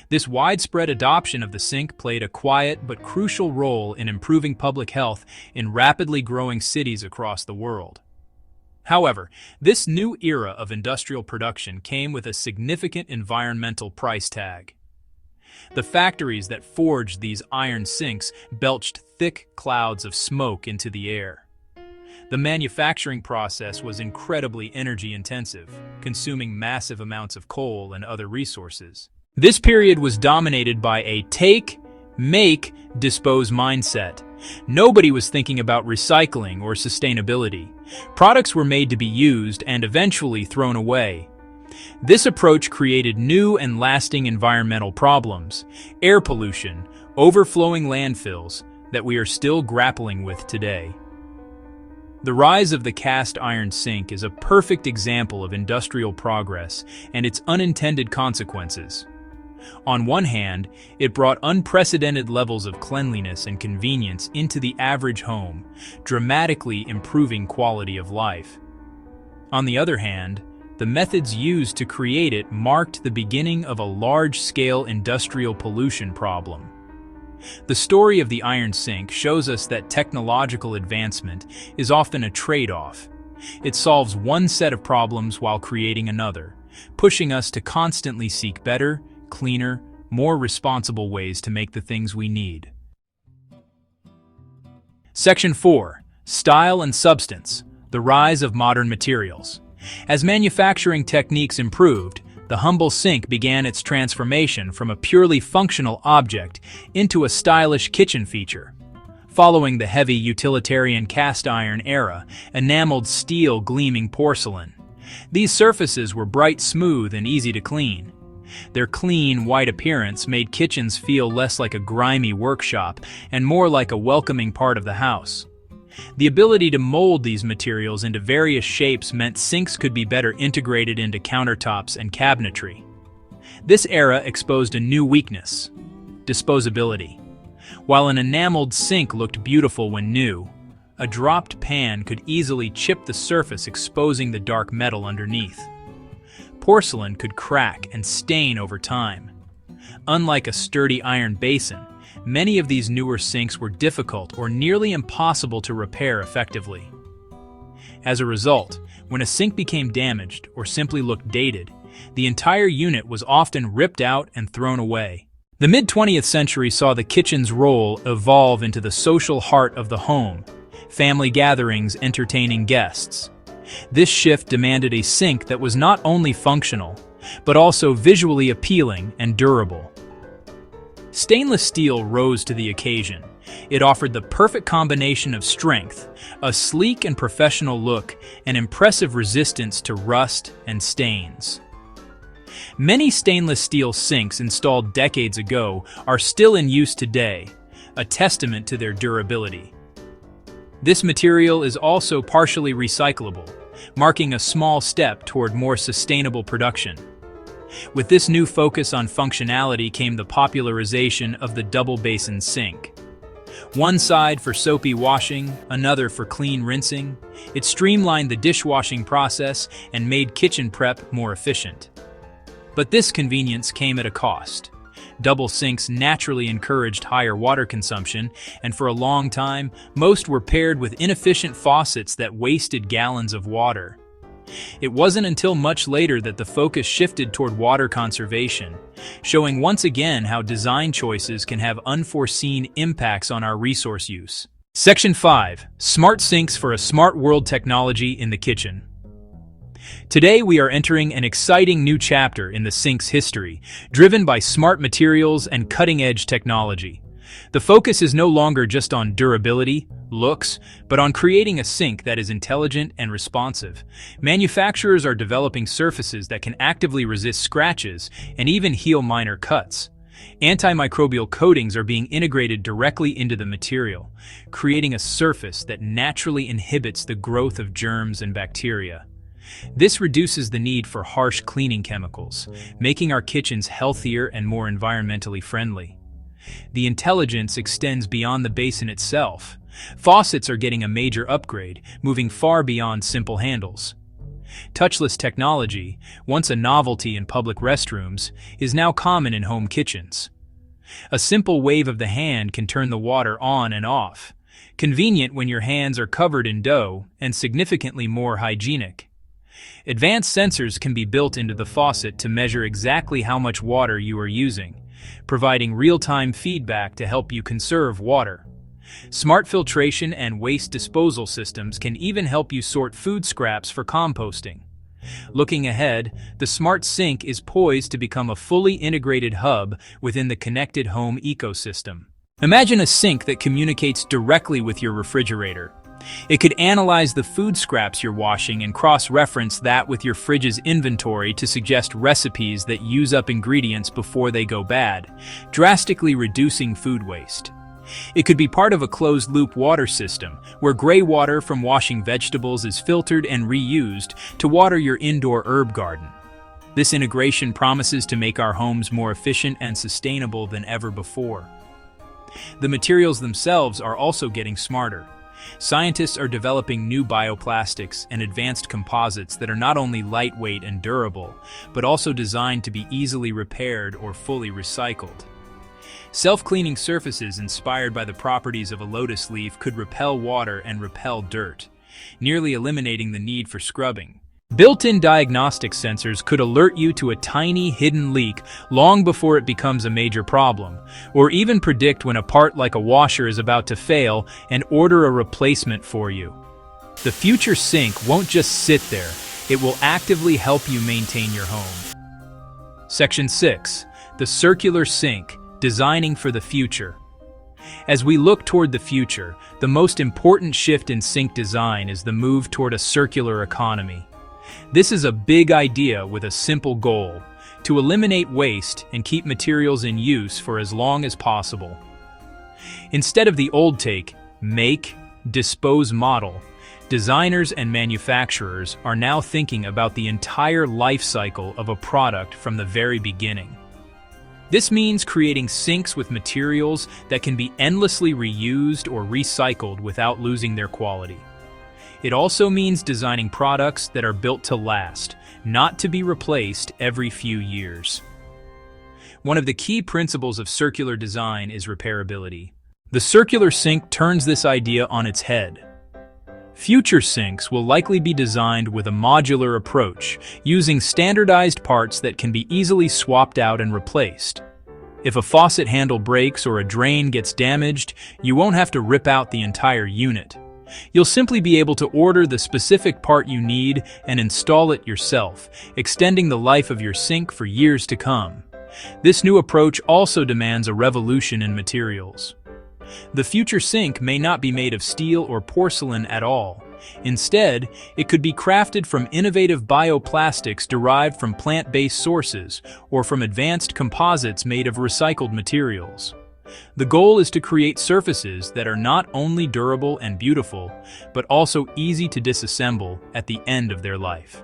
This widespread adoption of the sink played a quiet but crucial role in improving public health in rapidly growing cities across the world. However, this new era of industrial production came with a significant environmental price tag. The factories that forged these iron sinks belched thick clouds of smoke into the air. The manufacturing process was incredibly energy-intensive, consuming massive amounts of coal and other resources. This period was dominated by a take, make, dispose mindset. Nobody was thinking about recycling or sustainability. Products were made to be used and eventually thrown away. This approach created new and lasting environmental problems, air pollution, overflowing landfills that we are still grappling with today. The rise of the cast iron sink is a perfect example of industrial progress and its unintended consequences. On one hand, it brought unprecedented levels of cleanliness and convenience into the average home, dramatically improving quality of life. On the other hand, the methods used to create it marked the beginning of a large-scale industrial pollution problem. The story of the iron sink shows us that technological advancement is often a trade-off. It solves one set of problems while creating another, pushing us to constantly seek better, cleaner, more responsible ways to make the things we need. Section 4. Style and Substance. The Rise of Modern Materials. As manufacturing techniques improved, the humble sink began its transformation from a purely functional object into a stylish kitchen feature. Following the heavy utilitarian cast iron era, enameled steel gleaming porcelain. These surfaces were bright, smooth, and easy to clean. Their clean, white appearance made kitchens feel less like a grimy workshop and more like a welcoming part of the house. The ability to mold these materials into various shapes meant sinks could be better integrated into countertops and cabinetry. This era exposed a new weakness: disposability. While an enameled sink looked beautiful when new, a dropped pan could easily chip the surface, exposing the dark metal underneath. porcelain could crack and stain over time. Unlike a sturdy iron basin, many of these newer sinks were difficult or nearly impossible to repair effectively. As a result, when a sink became damaged or simply looked dated, the entire unit was often ripped out and thrown away. The mid-20th century saw the kitchen's role evolve into the social heart of the home, family gatherings entertaining guests. This shift demanded a sink that was not only functional, but also visually appealing and durable. Stainless steel rose to the occasion. It offered the perfect combination of strength, a sleek and professional look, and impressive resistance to rust and stains. Many stainless steel sinks installed decades ago are still in use today, a testament to their durability. This material is also partially recyclable, marking a small step toward more sustainable production. With this new focus on functionality came the popularization of the double basin sink. One side for soapy washing, another for clean rinsing, it streamlined the dishwashing process and made kitchen prep more efficient. But this convenience came at a cost. Double sinks naturally encouraged higher water consumption, and for a long time, most were paired with inefficient faucets that wasted gallons of water. It wasn't until much later that the focus shifted toward water conservation, showing once again how design choices can have unforeseen impacts on our resource use. Section 5. Smart Sinks for a Smart World Technology in the Kitchen. Today we are entering an exciting new chapter in the sink's history, driven by smart materials and cutting-edge technology. The focus is no longer just on durability, looks, but on creating a sink that is intelligent and responsive. Manufacturers are developing surfaces that can actively resist scratches and even heal minor cuts. Antimicrobial coatings are being integrated directly into the material, creating a surface that naturally inhibits the growth of germs and bacteria. This reduces the need for harsh cleaning chemicals, making our kitchens healthier and more environmentally friendly. The intelligence extends beyond the basin itself. Faucets are getting a major upgrade, moving far beyond simple handles. Touchless technology, once a novelty in public restrooms, is now common in home kitchens. A simple wave of the hand can turn the water on and off, convenient when your hands are covered in dough and significantly more hygienic. Advanced sensors can be built into the faucet to measure exactly how much water you are using, providing real-time feedback to help you conserve water. Smart filtration and waste disposal systems can even help you sort food scraps for composting. Looking ahead, the smart sink is poised to become a fully integrated hub within the connected home ecosystem. Imagine a sink that communicates directly with your refrigerator. It could analyze the food scraps you're washing and cross-reference that with your fridge's inventory to suggest recipes that use up ingredients before they go bad, drastically reducing food waste. It could be part of a closed-loop water system, where gray water from washing vegetables is filtered and reused to water your indoor herb garden. This integration promises to make our homes more efficient and sustainable than ever before. The materials themselves are also getting smarter. Scientists are developing new bioplastics and advanced composites that are not only lightweight and durable, but also designed to be easily repaired or fully recycled. Self-cleaning surfaces inspired by the properties of a lotus leaf could repel water and repel dirt, nearly eliminating the need for scrubbing. Built-in diagnostic sensors could alert you to a tiny hidden leak long before it becomes a major problem, or even predict when a part like a washer is about to fail and order a replacement for you. The future sink won't just sit there, it will actively help you maintain your home. Section 6. The Circular Sink, Designing for the Future. As we look toward the future, the most important shift in sink design is the move toward a circular economy. This is a big idea with a simple goal: to eliminate waste and keep materials in use for as long as possible. Instead of the old take, make, dispose model, designers and manufacturers are now thinking about the entire life cycle of a product from the very beginning. This means creating sinks with materials that can be endlessly reused or recycled without losing their quality. It also means designing products that are built to last, not to be replaced every few years. One of the key principles of circular design is repairability. The circular sink turns this idea on its head. Future sinks will likely be designed with a modular approach, using standardized parts that can be easily swapped out and replaced. If a faucet handle breaks or a drain gets damaged, you won't have to rip out the entire unit. You'll simply be able to order the specific part you need and install it yourself, extending the life of your sink for years to come. This new approach also demands a revolution in materials. The future sink may not be made of steel or porcelain at all. Instead, it could be crafted from innovative bioplastics derived from plant-based sources or from advanced composites made of recycled materials. The goal is to create surfaces that are not only durable and beautiful, but also easy to disassemble at the end of their life.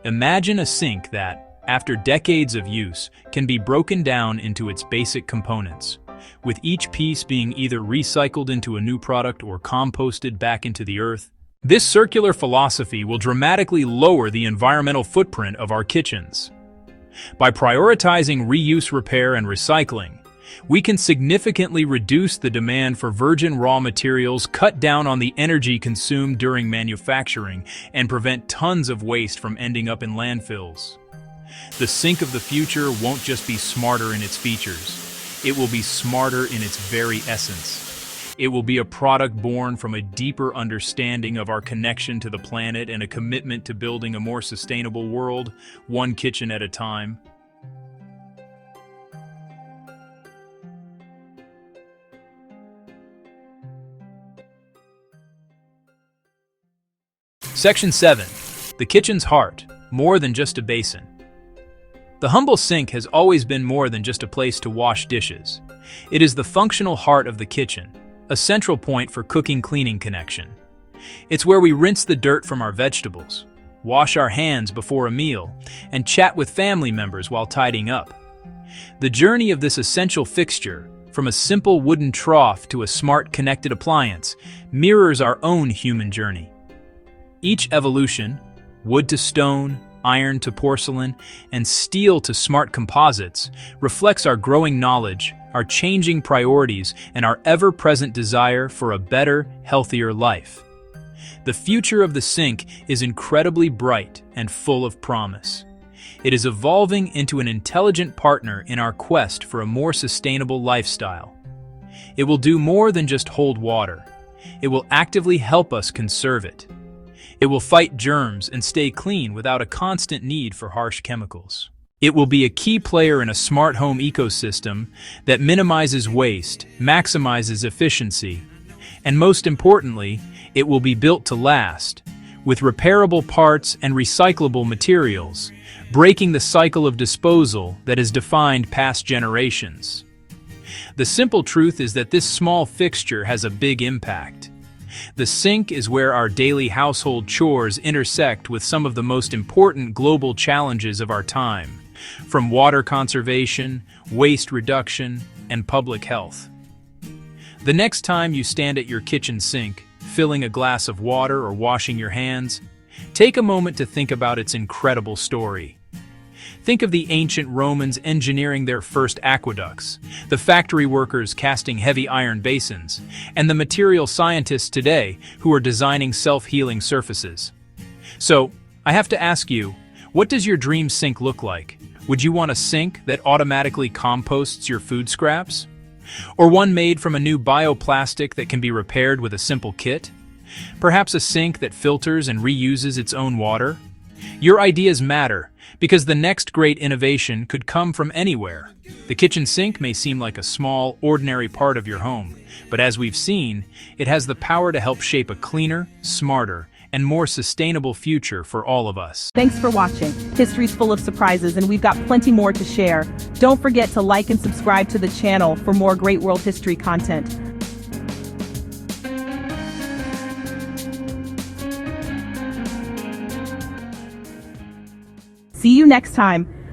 Imagine a sink that, after decades of use, can be broken down into its basic components, with each piece being either recycled into a new product or composted back into the earth. This circular philosophy will dramatically lower the environmental footprint of our kitchens. By prioritizing reuse, repair, and recycling, we can significantly reduce the demand for virgin raw materials, cut down on the energy consumed during manufacturing, and prevent tons of waste from ending up in landfills. The sink of the future won't just be smarter in its features. It will be smarter in its very essence. It will be a product born from a deeper understanding of our connection to the planet and a commitment to building a more sustainable world, one kitchen at a time. Section 7. The kitchen's heart, more than just a basin. The humble sink has always been more than just a place to wash dishes. It is the functional heart of the kitchen, a central point for cooking-cleaning connection. It's where we rinse the dirt from our vegetables, wash our hands before a meal, and chat with family members while tidying up. The journey of this essential fixture, from a simple wooden trough to a smart connected appliance, mirrors our own human journey. Each evolution, wood to stone, iron to porcelain, and steel to smart composites, reflects our growing knowledge, our changing priorities, and our ever-present desire for a better, healthier life. The future of the sink is incredibly bright and full of promise. It is evolving into an intelligent partner in our quest for a more sustainable lifestyle. It will do more than just hold water. It will actively help us conserve it. It will fight germs and stay clean without a constant need for harsh chemicals. It will be a key player in a smart home ecosystem that minimizes waste, maximizes efficiency, and most importantly, it will be built to last, with repairable parts and recyclable materials, breaking the cycle of disposal that has defined past generations. The simple truth is that this small fixture has a big impact. The sink is where our daily household chores intersect with some of the most important global challenges of our time, from water conservation, waste reduction, and public health. The next time you stand at your kitchen sink, filling a glass of water or washing your hands, take a moment to think about its incredible story. Think of the ancient Romans engineering their first aqueducts, the factory workers casting heavy iron basins, and the material scientists today who are designing self-healing surfaces. So, I have to ask you, what does your dream sink look like? Would you want a sink that automatically composts your food scraps? Or one made from a new bioplastic that can be repaired with a simple kit? Perhaps a sink that filters and reuses its own water? Your ideas matter, because the next great innovation could come from anywhere. The kitchen sink may seem like a small, ordinary part of your home, but as we've seen, it has the power to help shape a cleaner, smarter, and more sustainable future for all of us. Thanks for watching. History's full of surprises and we've got plenty more to share. Don't forget to like and subscribe to the channel for more great world history content. See you next time.